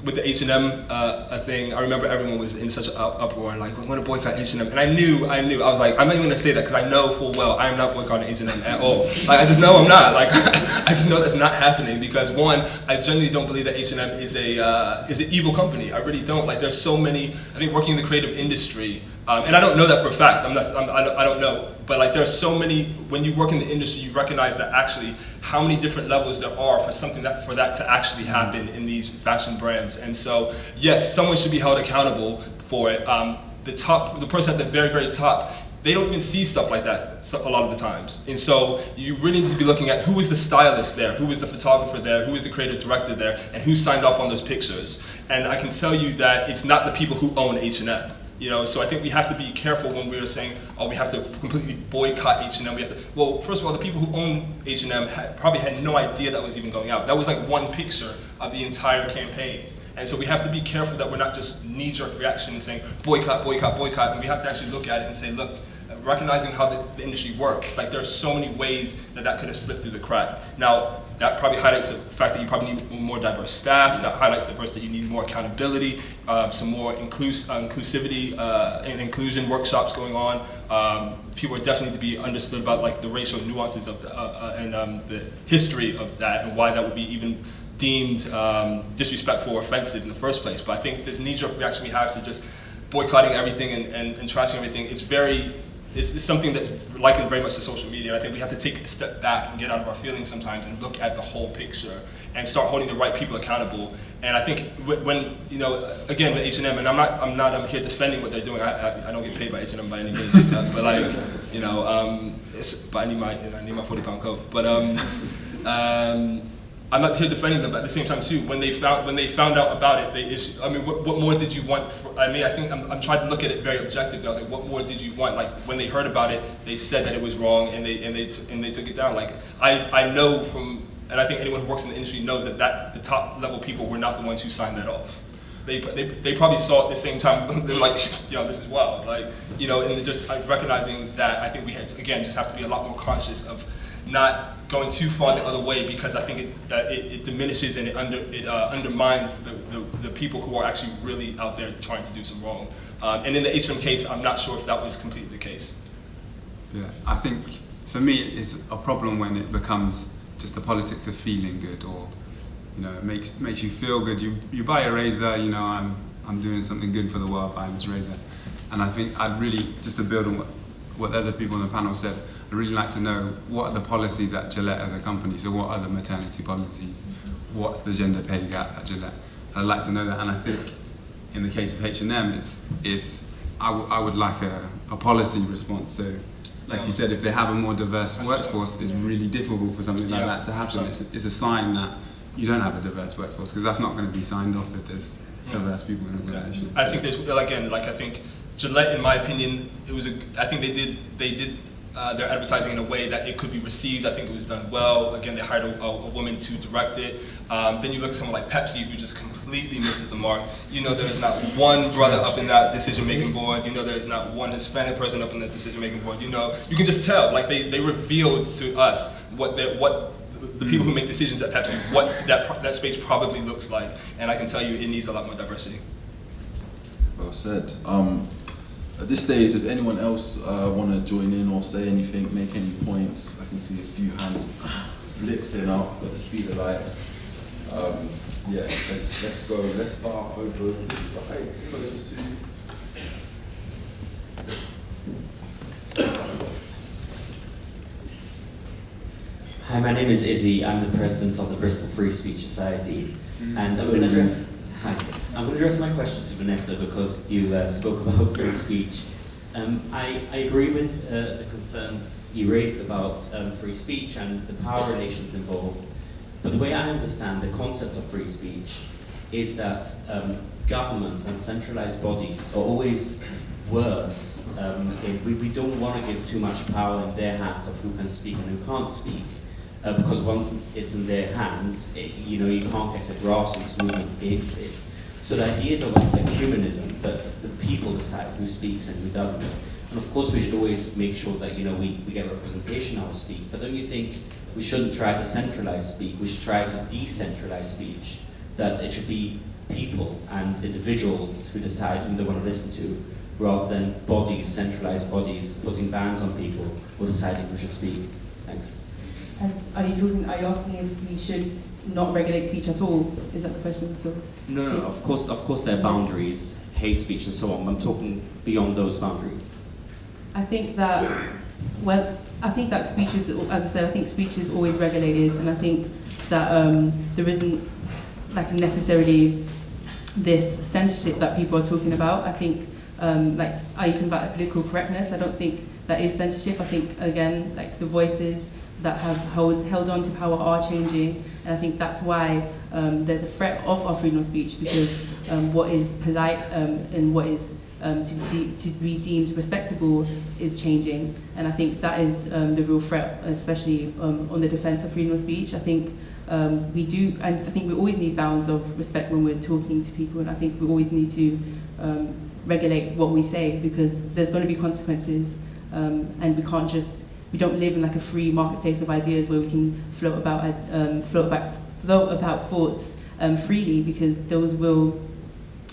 With the H&M thing, I remember everyone was in such an uproar and we want to boycott H&M. And I knew, I was like, I'm not even going to say that, because I know full well I am not boycotting H&M at all. I just know I'm not. I just know that's not happening, because one, I genuinely don't believe that H&M is an evil company. I really don't. There's so many, I think working in the creative industry, and I don't know that for a fact, I don't know. But there's so many, when you work in the industry, you recognize that actually how many different levels there are for that to actually happen in these fashion brands. And so, yes, someone should be held accountable for it. The person at the very, very top, they don't even see stuff like that a lot of the times. And so you really need to be looking at who is the stylist there, who is the photographer there, who is the creative director there, and who signed off on those pictures. And I can tell you that it's not the people who own H&M. So I think we have to be careful when we're saying, we have to completely boycott H&M. Well, first of all, the people who own H&M probably had no idea that was even going out. That was one picture of the entire campaign. And so we have to be careful that we're not just knee-jerk reaction and saying, boycott, boycott, boycott. And we have to actually look at it and say, look, recognizing how the industry works, there are so many ways that could have slipped through the crack. Now, That probably highlights the fact that you probably need more diverse staff. That highlights the first that you need more accountability, some more inclusivity and inclusion workshops going on. People are definitely to be understood about like the racial nuances of and the history of that and why that would be even deemed disrespectful or offensive in the first place. But I think this knee-jerk reaction we have to just boycotting everything and trashing everything, it's something that's likened very much to social media. I think we have to take a step back and get out of our feelings sometimes and look at the whole picture and start holding the right people accountable. And I think when, you know, again with H&M, and I'm here defending what they're doing. I don't get paid by H&M by any means, but like, you know, but I need my £40 coat. But I'm not here defending them, but at the same time too, when they found out about it, they issued. I mean, what more did you want? I think I'm trying to look at it very objectively. I was like, what more did you want? Like when they heard about it, they said that it was wrong, and they took it down. Like I know from, and I think anyone who works in the industry knows that the top level people were not the ones who signed that off. They probably saw it at the same time. They were like, yo, this is wild. Like, you know, and just recognizing that, I think we had to, again, just have to be a lot more conscious of not going too far the other way, because I think it diminishes and it undermines the people who are actually really out there trying to do some wrong. And in the H&M case, I'm not sure if that was completely the case. Yeah, I think for me it's a problem when it becomes just the politics of feeling good, or you know, it makes you feel good. You buy a razor, you know, I'm doing something good for the world buying this razor. And I think I'd really, just to build on what the other people on the panel said, I'd really like to know what are the policies at Gillette as a company. So what are the maternity policies? What's the gender pay gap at Gillette? I'd like to know that. And I think in the case of H&M, I would like a policy response. So like you said, if they have a more diverse workforce, it's really difficult for something like that to happen. It's a sign that you don't have a diverse workforce, because that's not going to be signed off if there's diverse people in the organization. I think there's, again, like I think Gillette, in my opinion, I think they did their advertising in a way that it could be received. I think it was done well. Again, they hired a woman to direct it. Then you look at someone like Pepsi, who just completely misses the mark. You know, there's not one brother up in that decision-making board. You know, there's not one Hispanic person up in that decision-making board. You know, you can just tell. Like they revealed to us what the people who make decisions at Pepsi, what that space probably looks like. And I can tell you, it needs a lot more diversity. Well said. At this stage, does anyone else want to join in or say anything, make any points? I can see a few hands blitzing up at the speed of light. Yeah, let's go. Let's start over this side, closest to you. Hi, my name is Izzy. I'm the president of the Bristol Free Speech Society, and I'm going to address my question to Vanessa, because you spoke about free speech. I agree with the concerns you raised about free speech and the power relations involved. But the way I understand the concept of free speech is that government and centralized bodies are always worse. We don't want to give too much power in their hands of who can speak and who can't speak. Because once it's in their hands, you can't get a grassroots movement against it. So the idea is of ecumenism, that the people decide who speaks and who doesn't. And of course we should always make sure that we get representation how we speak. But don't you think we shouldn't try to centralize speech? We should try to decentralize speech. That it should be people and individuals who decide who they want to listen to, rather than bodies, centralized bodies, putting bans on people or deciding who should speak. Thanks. Are you asking if we should not regulate speech at all? Is that the question? So no, of course there are boundaries, hate speech and so on. I'm talking beyond those boundaries. I think that speech is, as I said, I think speech is always regulated, and I think that there isn't necessarily this censorship that people are talking about. I think are you talking about political correctness? I don't think that is censorship. I think again, the voices that have held on to power are changing, and I think that's why there's a threat of our freedom of speech, because what is polite and what is to be deemed respectable is changing, and I think that is the real threat, especially on the defense of freedom of speech. I think we do, and I think we always need bounds of respect when we're talking to people, and I think we always need to regulate what we say, because there's going to be consequences, and we can't just we don't live in like a free marketplace of ideas where we can float about thoughts freely, because those will,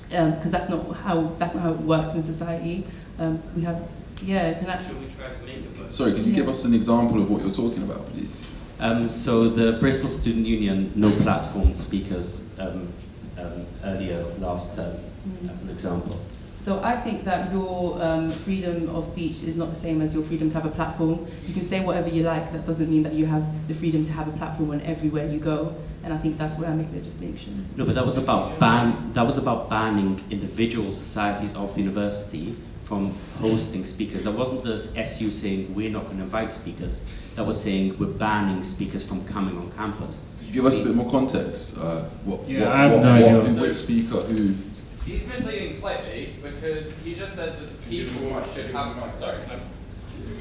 because that's not how it works in society. We have, yeah. Can I? Should we try to make it work? Sorry, can you give us an example of what you're talking about, please? So the Bristol Student Union No Platform speakers earlier last term, as an example. So I think that your freedom of speech is not the same as your freedom to have a platform. You can say whatever you like. That doesn't mean that you have the freedom to have a platform on everywhere you go. And I think that's where I make the distinction. No, but that was about banning individual societies of the university from hosting speakers. That wasn't the SU saying we're not going to invite speakers. That was saying we're banning speakers from coming on campus. Could you give us a bit more context? Which speaker, who? He's misleading slightly because he just said that the people should have.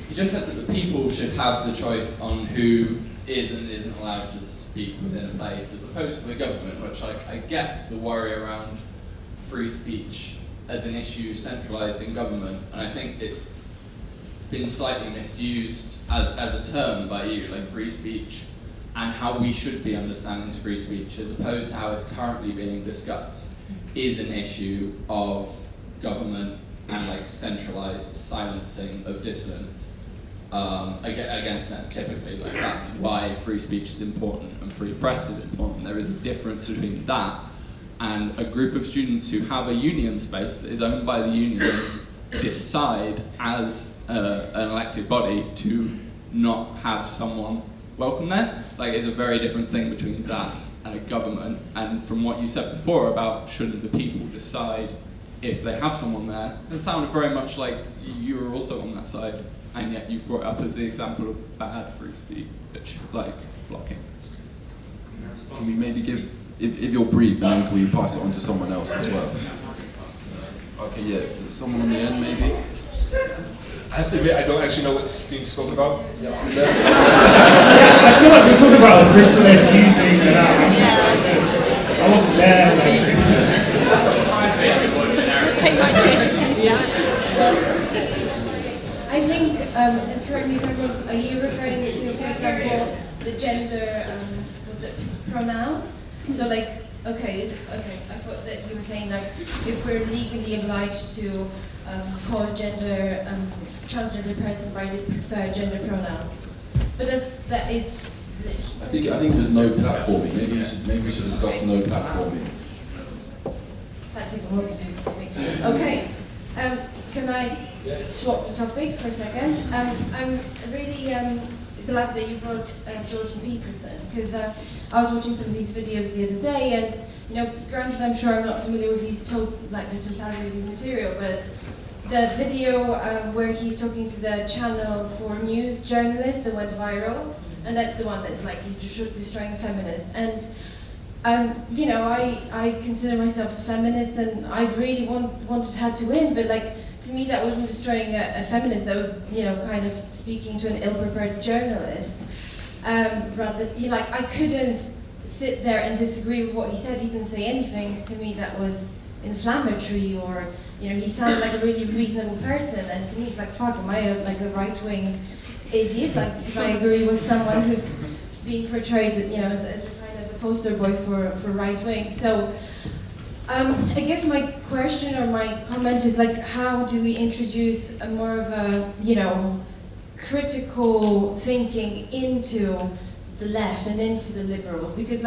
He just said that the people should have the choice on who is and isn't allowed to speak within a place, as opposed to the government, which I get the worry around free speech as an issue centralised in government, and I think it's been slightly misused as a term by you, like free speech, and how we should be understanding free speech, as opposed to how it's currently being discussed, is an issue of government and like centralised silencing of dissidents against them. Typically, like that's why free speech is important and free press is important. There is a difference between that and a group of students who have a union space that is owned by the union decide as an elected body to not have someone welcome there. Like, it's a very different thing between that and a government. And from what you said before about shouldn't the people decide if they have someone there, it sounded very much like you were also on that side, and yet you've brought up as the example of bad free speech, like blocking. Can we maybe give, if you're brief, and then can we pass it on to someone else as well? Okay, yeah, someone on the end maybe? I have to admit, I don't actually know what's being spoken about. I feel like we're talking about a Bristol SU thing, and I wasn't there. I think, correct me if I'm wrong, are you referring to, for example, the gender, was it pronouns? So like, okay, I thought that you were saying like, if we're legally obliged to call a transgender person by the preferred gender pronouns, but that is. I think it was no platforming. Maybe we should discuss no platforming. That's even more confusing for me. Okay, can I swap the topic for a second? I'm really glad that you brought Jordan Peterson, because I was watching some of his videos the other day, and granted, I'm sure I'm not familiar with the totality of his material, but the video where he's talking to the Channel 4 news journalist that went viral, and that's the one that's like he's destroying a feminist. And I consider myself a feminist, and I really wanted her to win, but like to me that wasn't destroying a feminist. That was kind of speaking to an ill-prepared journalist. Rather, I couldn't sit there and disagree with what he said. He didn't say anything to me that was inflammatory, or he sounded like a really reasonable person, and to me it's like, fuck, am I a right-wing idiot? Like, because I agree with someone who's being portrayed as a kind of a poster boy for right-wing. So I guess my question or my comment is like, how do we introduce a more of a critical thinking into the left and into the liberals? Because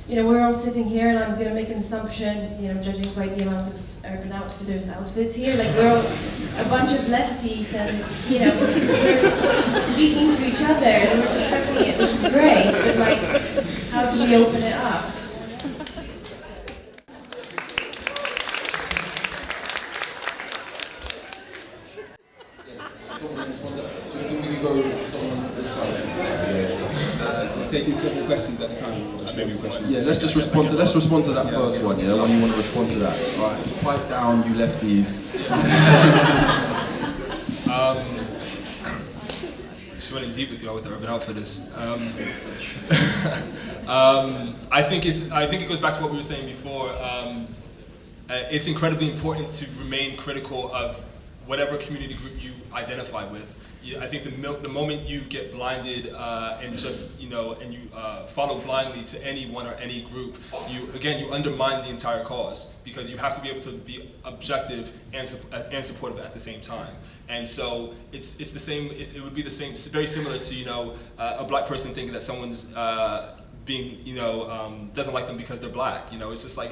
we're all sitting here, and I'm going to make an assumption, judging by the amount of Urban Outfitters outfits here, like we're all a bunch of lefties, and we're speaking to each other and we're discussing it, which is great, but how do we open it up? Taking several questions at a time. Yeah, let's respond to that first one. Yeah, when you want to respond to that. All right, pipe down, you lefties. Just running deep with you with the Urban Outfitters. I think it goes back to what we were saying before. It's incredibly important to remain critical of whatever community group you identify with, I think the moment you get blinded and just, and you follow blindly to anyone or any group, you undermine the entire cause, because you have to be able to be objective and supportive at the same time. And so it's the same. It would be the same, very similar to a black person thinking that someone's being doesn't like them because they're black. It's just like,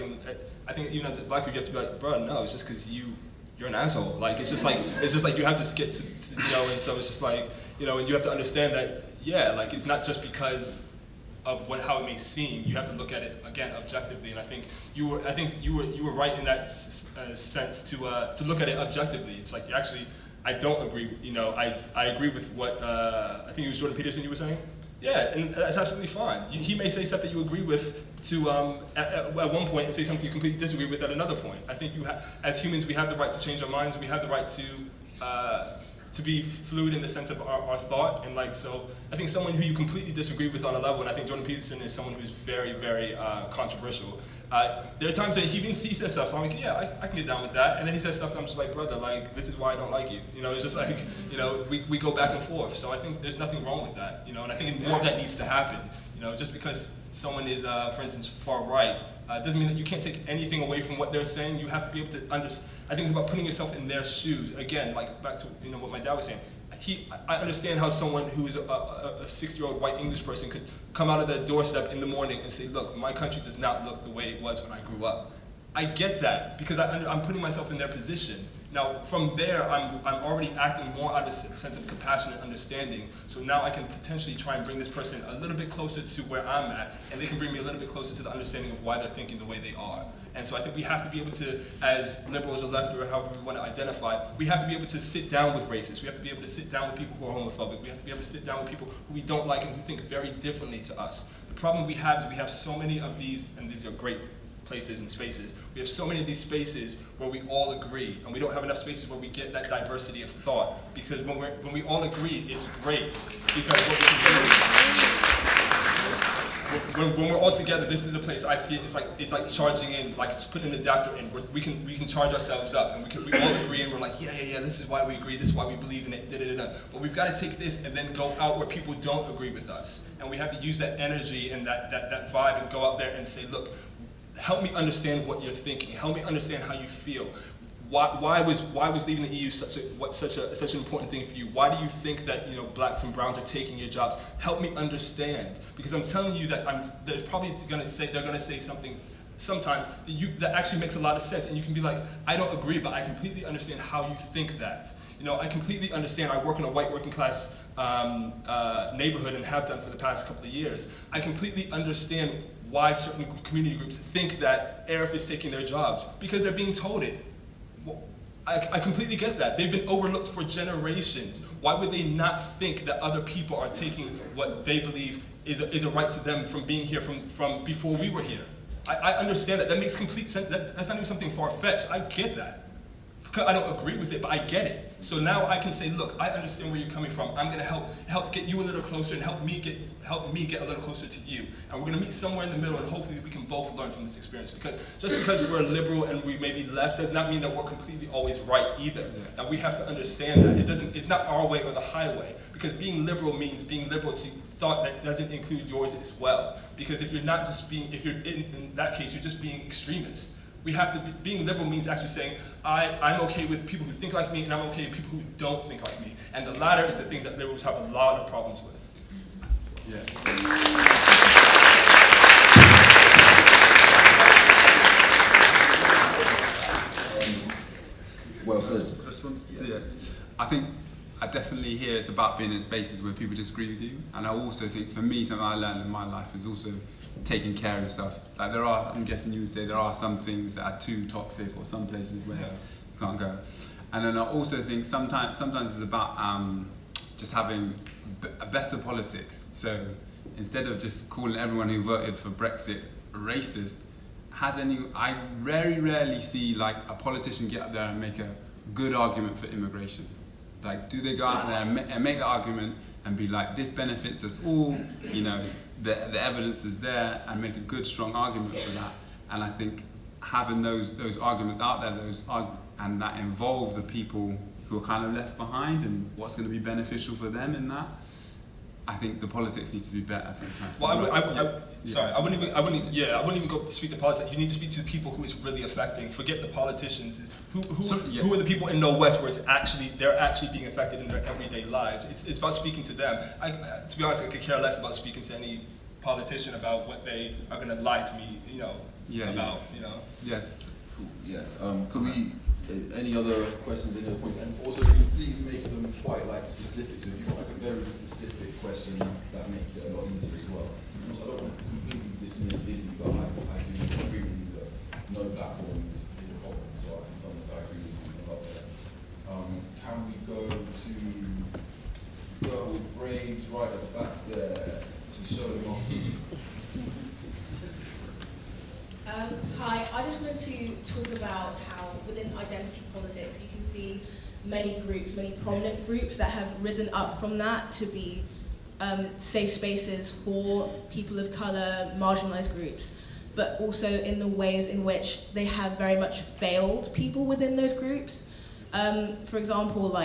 I think even as a black people you have to be like, bro, no, it's just because you're an asshole. Like it's just like you have to get to and so it's just like and you have to understand that like it's not just because of how it may seem. You have to look at it again objectively, and I think you were right in that sense to look at it objectively. It's like I don't agree. I agree with what I think it was Jordan Peterson you were saying. Yeah, and that's absolutely fine. He may say stuff that you agree with at one point and say something you completely disagree with at another point. I think as humans, we have the right to change our minds. We have the right to be fluid in the sense of our thought. And so I think someone who you completely disagree with on a level, and I think Jordan Peterson is someone who's very, very controversial. There are times that he says stuff, I'm like, yeah, I can get down with that. And then he says stuff, and I'm just like, brother, this is why I don't like you. It's just like, we go back and forth. So I think there's nothing wrong with that, and I think more of that needs to happen. Just because someone is, for instance, far right, doesn't mean that you can't take anything away from what they're saying. You have to be able to understand. I think it's about putting yourself in their shoes. Again, back to what my dad was saying. I understand how someone who is a 60-year-old white English person could come out of their doorstep in the morning and say, look, my country does not look the way it was when I grew up. I get that, because I'm putting myself in their position. Now, from there, I'm already acting more out of a sense of compassion and understanding. So now I can potentially try and bring this person a little bit closer to where I'm at, and they can bring me a little bit closer to the understanding of why they're thinking the way they are. And so I think we have to be able to, as liberals or left or however we want to identify, we have to be able to sit down with racists. We have to be able to sit down with people who are homophobic. We have to be able to sit down with people who we don't like and who think very differently to us. The problem we have is we have so many of these, and these are great places and spaces. We have so many of these spaces where we all agree, and we don't have enough spaces where we get that diversity of thought. Because when we all agree, it's great. Because what we can do, when we're all together, this is a place I see it. It's like charging in, like just putting an adapter in. We can charge ourselves up, and we all agree, and we're like, yeah. This is why we agree. This is why we believe in it. But we've got to take this and then go out where people don't agree with us, and we have to use that energy and that vibe and go out there and say, look, help me understand what you're thinking. Help me understand how you feel. Why was leaving the EU such an important thing for you? Why do you think that blacks and browns are taking your jobs? Help me understand, because I'm telling you that they're probably going to say something sometime that actually makes a lot of sense, and you can be like, I don't agree, but I completely understand how you think that. I completely understand. I work in a white working class neighborhood and have done for the past couple of years. I completely understand why certain community groups think that ARF is taking their jobs, because they're being told it. I completely get that. They've been overlooked for generations. Why would they not think that other people are taking what they believe is a right to them from being here from before we were here? I understand that. That makes complete sense. That's not even something far-fetched. I get that. I don't agree with it, but I get it. So now I can say, look, I understand where you're coming from. I'm going to help get you a little closer and help me get a little closer to you. And we're going to meet somewhere in the middle, and hopefully we can both learn from this experience. Because just because we're liberal and we may be left does not mean that we're completely always right either. Now we have to understand that it's not our way or the highway. Because being liberal means being liberal to thought that doesn't include yours as well. Because if you're in that case, you're just being extremist. We have to being liberal means actually saying, I'm okay with people who think like me, and I'm okay with people who don't think like me. And the latter is the thing that liberals have a lot of problems with. Yeah. Well said. Yeah. I think I definitely hear it's about being in spaces where people disagree with you. And I also think for me, something I learned in my life is also taking care of yourself. Like I'm guessing you would say there are some things that are too toxic, or some places where you can't go. And then I also think sometimes it's about just having a better politics. So instead of just calling everyone who voted for Brexit racist, I very rarely see like a politician get up there and make a good argument for immigration. Like, do they go out there and make the argument and be like, this benefits us all, the evidence is there, and make a good, strong argument for that. And I think having those arguments out there, and that involve the people who are kind of left behind and what's going to be beneficial for them in that. I think the politics needs to be better sometimes. Well, I wouldn't even go speak to politics. You need to speak to the people who it's really affecting. Forget the politicians. Who are the people in No West where they're actually being affected in their everyday lives? It's about speaking to them. To be honest, I could care less about speaking to any politician about what they are going to lie to me, about. Yeah. Cool. Yeah. Could we? Any other questions, any other points? And also, can you please make them quite specific. So if you've got a very specific question, that makes it a lot easier as well. And also, I don't want to completely dismiss Izzy, but I do agree with you that no platform is a problem. So I can something I agree with you a lot there. Can we go to the girl with braids right at the back there? She's showing off. Hi, I just wanted to talk about how within identity politics you can see many groups, many prominent groups that have risen up from that to be safe spaces for people of colour, marginalised groups, but also in the ways in which they have very much failed people within those groups. For example,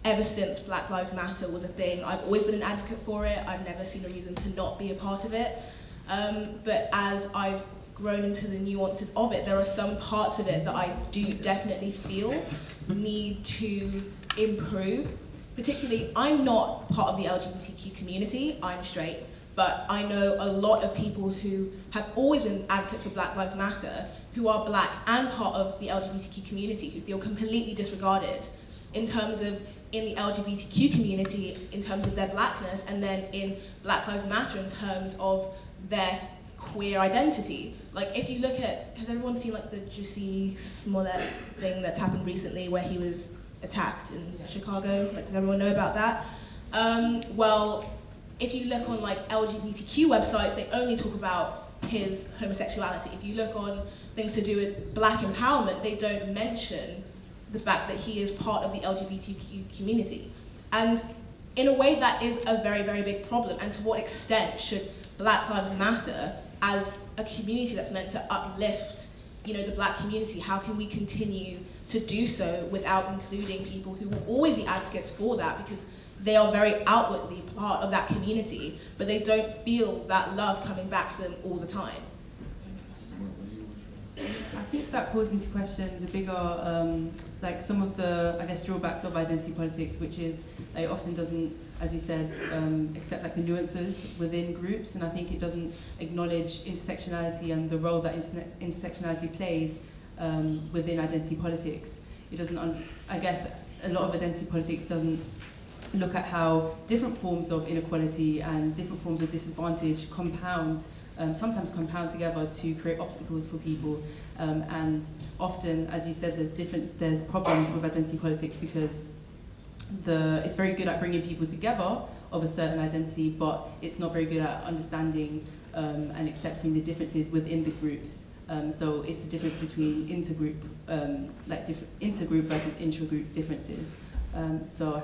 ever since Black Lives Matter was a thing, I've always been an advocate for it. I've never seen a reason to not be a part of it. But as I've grown into the nuances of it, there are some parts of it that I do definitely feel need to improve. Particularly, I'm not part of the LGBTQ community, I'm straight, but I know a lot of people who have always been advocates for Black Lives Matter, who are black and part of the LGBTQ community, who feel completely disregarded in terms of in the LGBTQ community, in terms of their blackness, and then in Black Lives Matter in terms of their queer identity. If you look at, has everyone seen the Jussie Smollett thing that's happened recently where he was attacked in Chicago? Does everyone know about that? Well, if you look on LGBTQ websites, they only talk about his homosexuality. If you look on things to do with black empowerment, they don't mention the fact that he is part of the LGBTQ community. And in a way that is a very, very big problem. And to what extent should Black Lives Matter as a community that's meant to uplift, the black community? How can we continue to do so without including people who will always be advocates for that because they are very outwardly part of that community, but they don't feel that love coming back to them all the time? I think that calls into question the bigger, some of the, drawbacks of identity politics, which is that it often doesn't, as you said, accept the nuances within groups, and I think it doesn't acknowledge intersectionality and the role that intersectionality plays within identity politics. It doesn't, a lot of identity politics doesn't look at how different forms of inequality and different forms of disadvantage sometimes compound together to create obstacles for people. And often, as you said, there's problems with identity politics because it's very good at bringing people together of a certain identity, but it's not very good at understanding and accepting the differences within the groups. So it's the difference between intergroup versus intragroup differences. So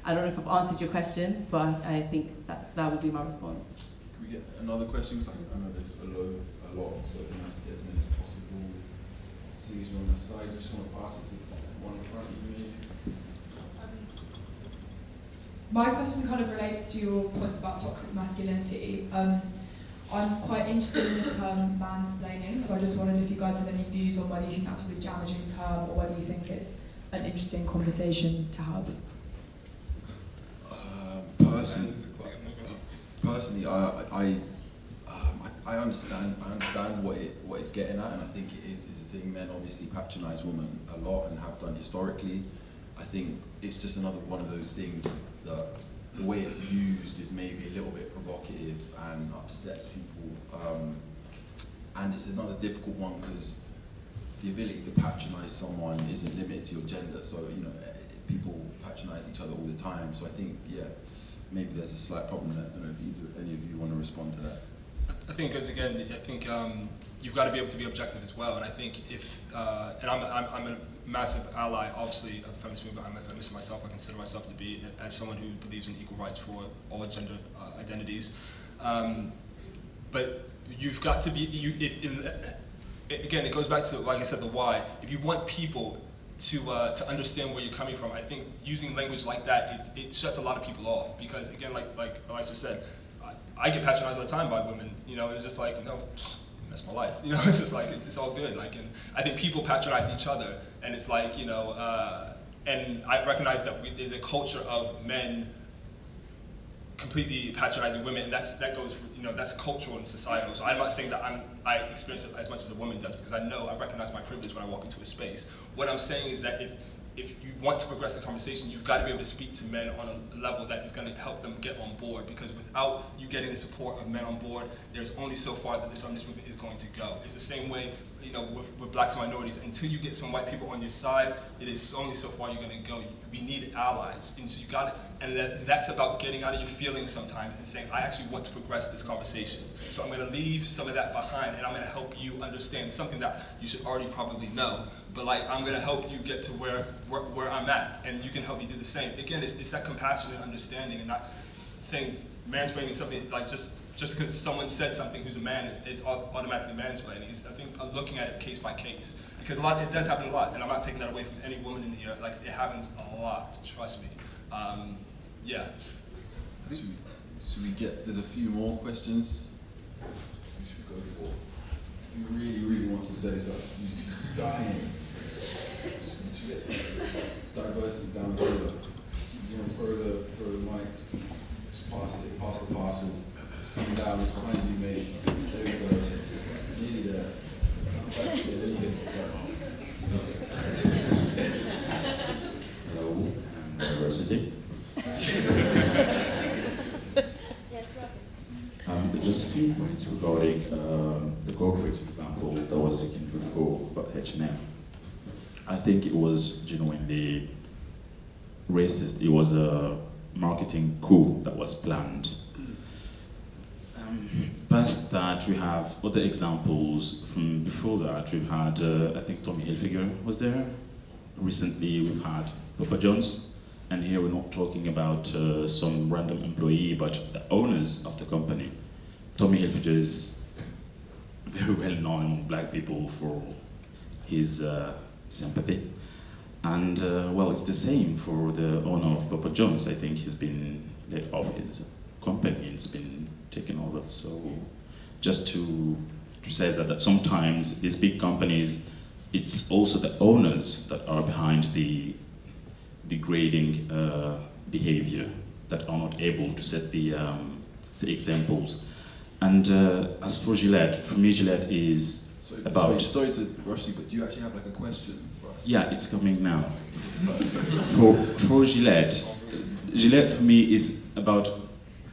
I don't know if I've answered your question, but I think that would be my response. Can we get another question? Because I know there's a lot, so we need to get as many as possible. See you on the side. I just want to pass it to one in front of you. My question kind of relates to your points about toxic masculinity. I'm quite interested in the term mansplaining, so I just wondered if you guys have any views on whether you think that's a really damaging term or whether you think it's an interesting conversation to have. Personally, I understand what it's getting at, and I think it is a thing. Men obviously patronise women a lot and have done historically. I think it's just another one of those things that the way it's used is maybe a little bit provocative and upsets people. And it's another difficult one because the ability to patronise someone isn't limited to your gender. So people patronise each other all the time. So I think maybe there's a slight problem there. I don't know if any of you want to respond to that. I think you've got to be able to be objective as well. And I think and I'm a massive ally, obviously, of the feminist movement. I'm a feminist myself. I consider myself to be, as someone who believes in equal rights for all gender identities. But you've got to be, again, it goes back to, like I said, the why. If you want people to understand where you're coming from. I think using language like that, it shuts a lot of people off, because again, like Elias said, I get patronized all the time by women. You know, it's just like, no, that's my life. You know, it's just like, it's all good. Like, and I think people patronize each other, and it's like, you know, and I recognize that there's a culture of men completely patronizing women, and that goes for, you know, that's cultural and societal. So I'm not saying that I experience it as much as a woman does, because I recognize my privilege when I walk into a space. What I'm saying is that if you want to progress the conversation, you've got to be able to speak to men on a level that is going to help them get on board, because without you getting the support of men on board, there's only so far that this feminist movement is going to go. It's the same way, you know, with blacks and minorities. Until you get some white people on your side, it is only so far you're going to go. We need allies, and so you got it. And that's about getting out of your feelings sometimes and saying, I actually want to progress this conversation. So I'm going to leave some of that behind, and I'm going to help you understand something that you should already probably know. But like, I'm going to help you get to where I'm at, and you can help me do the same. Again, it's that compassionate understanding, and not saying mansplaining something like just because someone said something who's a man, it's automatically mansplaining. I think I'm looking at it case by case, because it does happen a lot, and I'm not taking that away from any woman in here. Like, it happens a lot, trust me. Yeah. Should we get? There's a few more questions. Who should we go for? Who really wants to say something? Who's dying? Should we get some diversity down here? You know, throw the mic. Just pass the parcel. It's coming down. It's behind you, mate. There we go. Nearly there. Hello, diversity. Just a few points regarding the corporate example that was taken before about H&M. I think it was genuinely racist. It was a marketing coup that was planned. Past that, we have other examples from before that. We've had, I think Tommy Hilfiger was there. Recently, we've had Papa John's. And here we're not talking about some random employee, but the owners of the company. Tommy Hilfiger is very well known among black people for his sympathy. And well, it's the same for the owner of Papa John's. I think he's been let off his company, it's been taken over. So just to say that sometimes these big companies, it's also the owners that are behind the degrading behavior, that are not able to set the examples. And as for Gillette, for me Gillette is about... Sorry to rush you, but do you actually have like a question for us? Yeah, it's coming now. for Gillette for me is about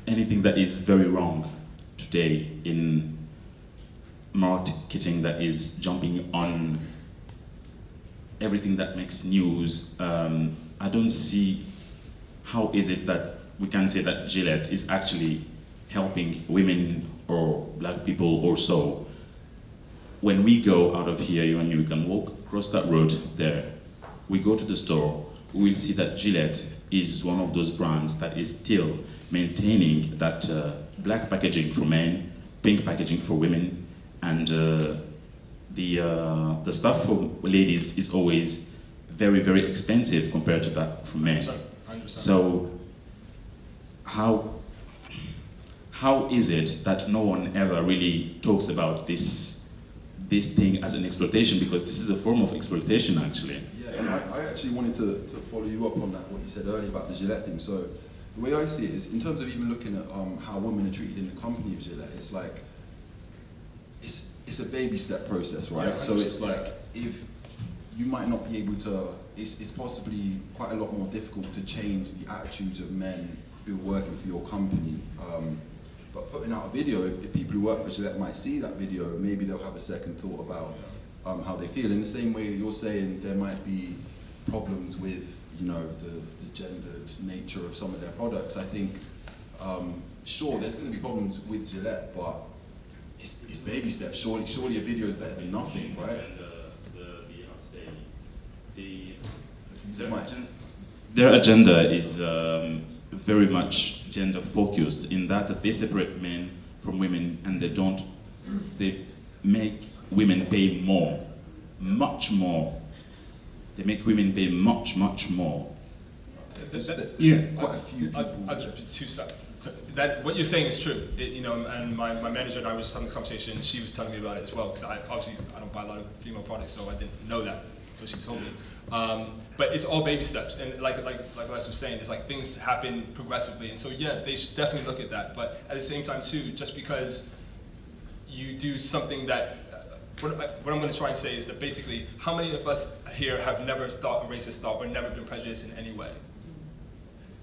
anything that is very wrong today in marketing, that is jumping on everything that makes news. I don't see how is it that we can say that Gillette is actually helping women or black people or so. When we go out of here, you and me, we can walk across that road there. We go to the store, we will see that Gillette is one of those brands that is still maintaining that black packaging for men, pink packaging for women, and the stuff for ladies is always very, very expensive compared to that for men. 100%. So how is it that no one ever really talks about this thing as an exploitation? Because this is a form of exploitation, actually. Yeah, and I actually wanted to follow you up on that, what you said earlier about the Gillette thing. So the way I see it is, in terms of even looking at how women are treated in the company of Gillette, it's like, it's a baby step process, right? Yeah, so it's like, if you might not be able to, it's possibly quite a lot more difficult to change the attitudes of men who are working for your company. But putting out a video, if people who work for Gillette might see that video, maybe they'll have a second thought about how they feel. In the same way that you're saying there might be problems with, you know, the gendered nature of some of their products, I think, sure, there's going to be problems with Gillette, but it's baby steps. Surely a video is better than nothing, right? Their agenda is very much gender focused, in that they separate men from women, and they make women pay more, much more. they make women pay much, much more. Yeah. Quite a few people. That what you're saying is true. And my manager and I was just having this conversation. She was telling me about it as well because I don't buy a lot of female products, so I didn't know that until she told me. But it's all baby steps, and like Elias was saying, it's like things happen progressively, and so yeah, they should definitely look at that. But at the same time too, just because you do something that what I'm going to try and say is that basically, how many of us here have never thought a racist thought or never been prejudiced in any way?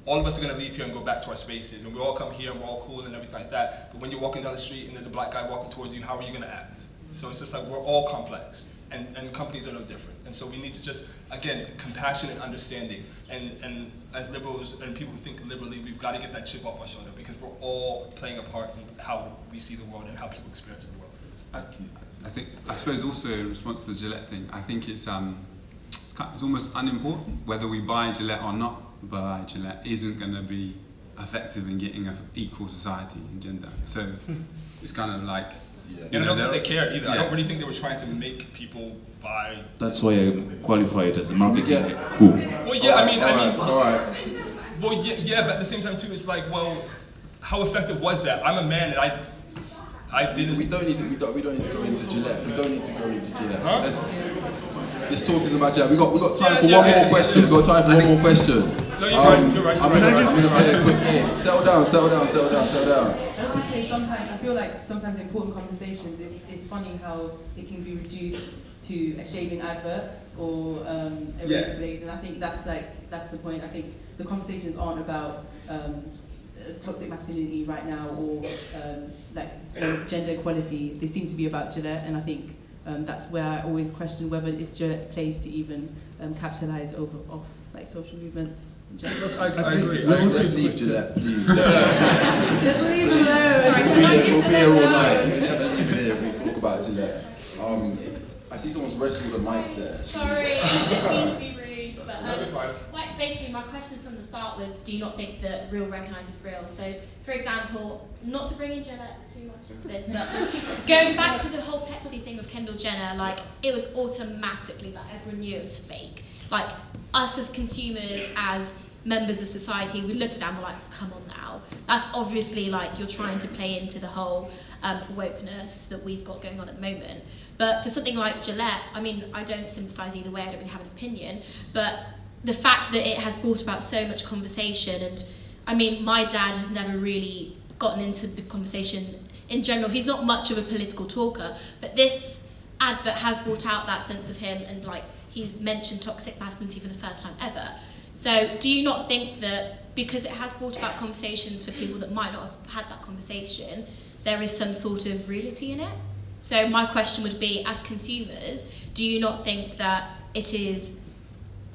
All of us are going to leave here and go back to our spaces, and we all come here and we're all cool and everything like that. But when you're walking down the street and there's a black guy walking towards you, how are you going to act? So it's just like we're all complex, and companies are no different. And so we need to just, again, compassion and understanding. And as liberals and people who think liberally, we've got to get that chip off our shoulder because we're all playing a part in how we see the world and how people experience the world. I suppose also in response to the Gillette thing, I think it's almost unimportant whether we buy Gillette or not. Buy Gillette isn't going to be effective in getting an equal society in gender. So it's kind of like. Yeah. And I don't think they care either. Yeah. I don't really think they were trying to make people buy. That's why I qualify it as a marketing coup. Well, yeah, I mean, all right. Well, yeah, but at the same time too, it's like, well, how effective was that? I'm a man, and I didn't. We don't need to go into Gillette. We don't need to go into Gillette. Huh? This talk is about Gillette. We got time for one more question. We got time for one more question. No, you're right. I'm gonna play a quick game. Settle down. I feel like sometimes important conversations, it's funny how it can be reduced to a shaming advert or a razor blade, and I think that's the point. I think the conversations aren't about toxic masculinity right now or gender equality. They seem to be about Gillette, and I think that's where I always question whether it's Gillette's place to even capitalize off social movements. I agree. Let's leave Gillette, please. Just leave it alone. We'll be here all night. We never leave it here. We talk about Gillette. I see someone's wrestled a mic there. Sorry, I didn't mean to be rude. But basically, my question from the start was, do you not think that real recognises real? So, for example, not to bring in Gillette too much into this, but going back to the whole Pepsi thing with Kendall Jenner, like, it was automatically that everyone knew it was fake. Like, us as consumers, as members of society, we looked at that and we're like, come on now. That's obviously like you're trying to play into the whole wokeness that we've got going on at the moment. But for something like Gillette, I mean, I don't sympathise either way, I don't really have an opinion, but the fact that it has brought about so much conversation, and I mean, my dad has never really gotten into the conversation in general. He's not much of a political talker, but this advert has brought out that sense of him, and like, he's mentioned toxic masculinity for the first time ever. So do you not think that because it has brought about conversations for people that might not have had that conversation, there is some sort of reality in it? So my question would be, as consumers, do you not think that it is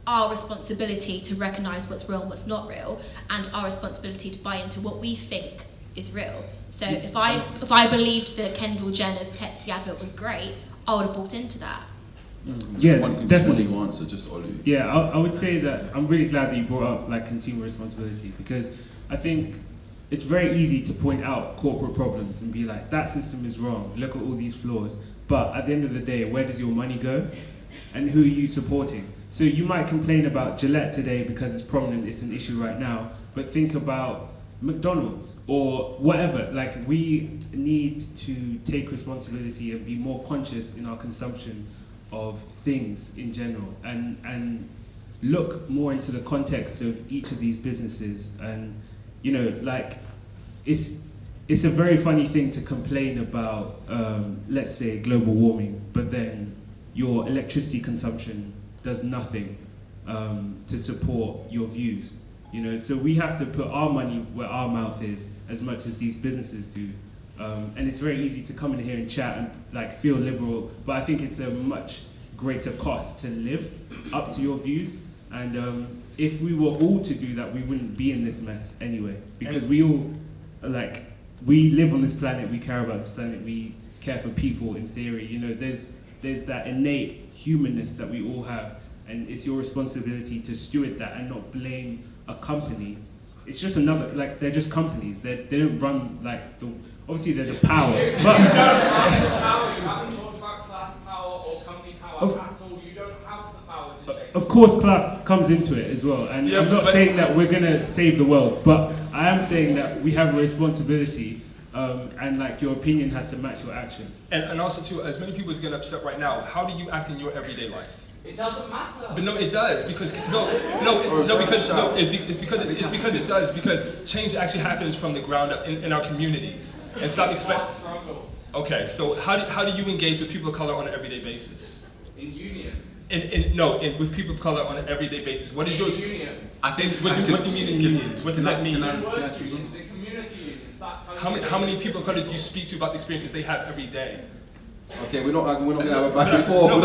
our responsibility to recognise what's real and what's not real, and our responsibility to buy into what we think is real? So if I believed that Kendall Jenner's Pepsi advert was great, I would have bought into that. Yeah, one can definitely answer, just Olu. Yeah, I would say that I'm really glad that you brought up like consumer responsibility, because I think it's very easy to point out corporate problems and be like, that system is wrong, look at all these flaws. But at the end of the day, where does your money go? And who are you supporting? So you might complain about Gillette today because it's prominent, it's an issue right now, but think about McDonald's or whatever. Like, we need to take responsibility and be more conscious in our consumption of things in general, and look more into the context of each of these businesses. And you know, like, it's a very funny thing to complain about, let's say, global warming, but then your electricity consumption does nothing to support your views. You know, so we have to put our money where our mouth is as much as these businesses do. And it's very easy to come in here and chat and like feel liberal, but I think it's a much greater cost to live up to your views. And if we were all to do that, we wouldn't be in this mess anyway. Because we all, like, we live on this planet, we care about this planet, we care for people in theory. You know, there's that innate humanness that we all have, and it's your responsibility to steward that and not blame a company. It's just another, like, they're just companies. They don't run like obviously there's a power. But you haven't talked about class power or company power at all. You don't have the power to change of course, class comes into it as well. And I'm not saying that we're going to save the world, but I am saying that we have a responsibility, and like your opinion has to match your action. And also too, as many people is getting upset right now, how do you act in your everyday life? It doesn't matter. But no, it does, because it's because it does, because change actually happens from the ground up in our communities. And stop expecting. Okay, so how do you engage with people of color on an everyday basis? In unions. With people of color on an everyday basis. What is your unions? I think. What do you mean in unions? What does that mean? Unions, in community unions. That's How many people of color do you speak to about the experiences they have every day? Okay, we're not going to have a back and forth. I'm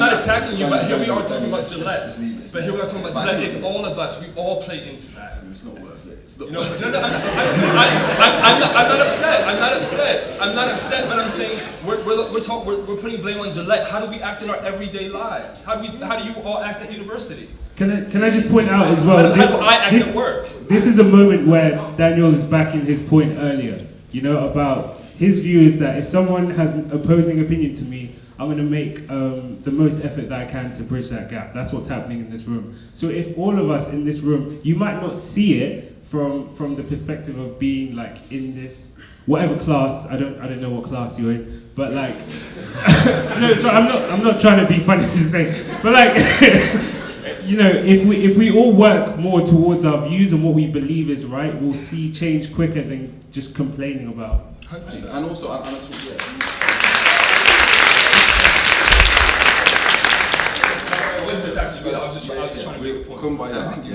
not attacking you, but here we are talking about Gillette. But here we are talking about Gillette. It's all of us. We all play into that. It's not worth it. I'm not upset. I'm not upset, but I'm saying we're putting blame on Gillette. How do we act in our everyday lives? How do you all act at university? Can I just point out as well? How do I act at work? This is a moment where Daniel is backing his point earlier. About his view is that if someone has an opposing opinion to me, I'm going to make the most effort that I can to bridge that gap. That's what's happening in this room. So if all of us in this room, you might not see it from the perspective of being like in this whatever class. I don't know what class you're in, but like no. So I'm not trying to be funny to say, but like if we all work more towards our views and what we believe is right, we'll see change quicker than just complaining about. 100%. And also, I was just trying to make a point. Kumbaya. Yeah.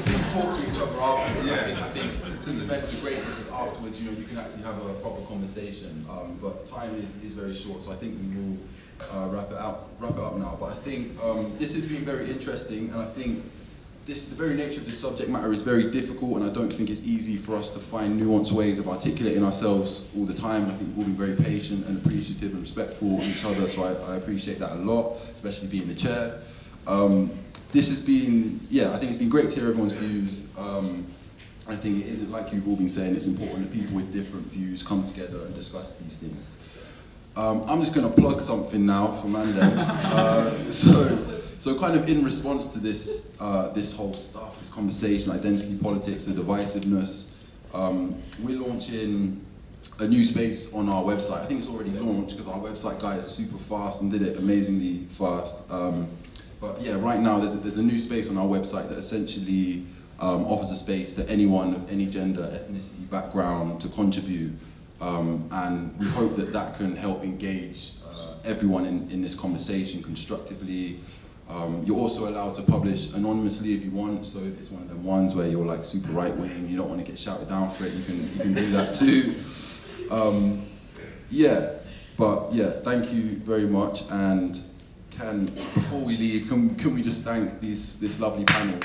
Please talk to each other afterwards. I think these events are great because afterwards, you can actually have a proper conversation. But time is very short, so I think we will wrap it up now. But I think this has been very interesting, and I think the very nature of this subject matter is very difficult, and I don't think it's easy for us to find nuanced ways of articulating ourselves all the time. I think we've all been very patient and appreciative and respectful of each other, so I appreciate that a lot, especially being the chair. This has been, I think it's been great to hear everyone's views. I think it isn't like you've all been saying, it's important that people with different views come together and discuss these things. I'm just going to plug something now for MANDEM. So kind of in response to this whole stuff, this conversation, identity politics, and divisiveness, we're launching a new space on our website. I think it's already launched because our website guy is super fast and did it amazingly fast. But yeah, right now there's a new space on our website that essentially offers a space to anyone of any gender, ethnicity, background to contribute. And we hope that can help engage everyone in this conversation constructively. You're also allowed to publish anonymously if you want, so if it's one of them ones where you're like super right-wing, you don't want to get shouted down for it, you can do that too. Thank you very much, and before we leave, can we just thank this lovely panel.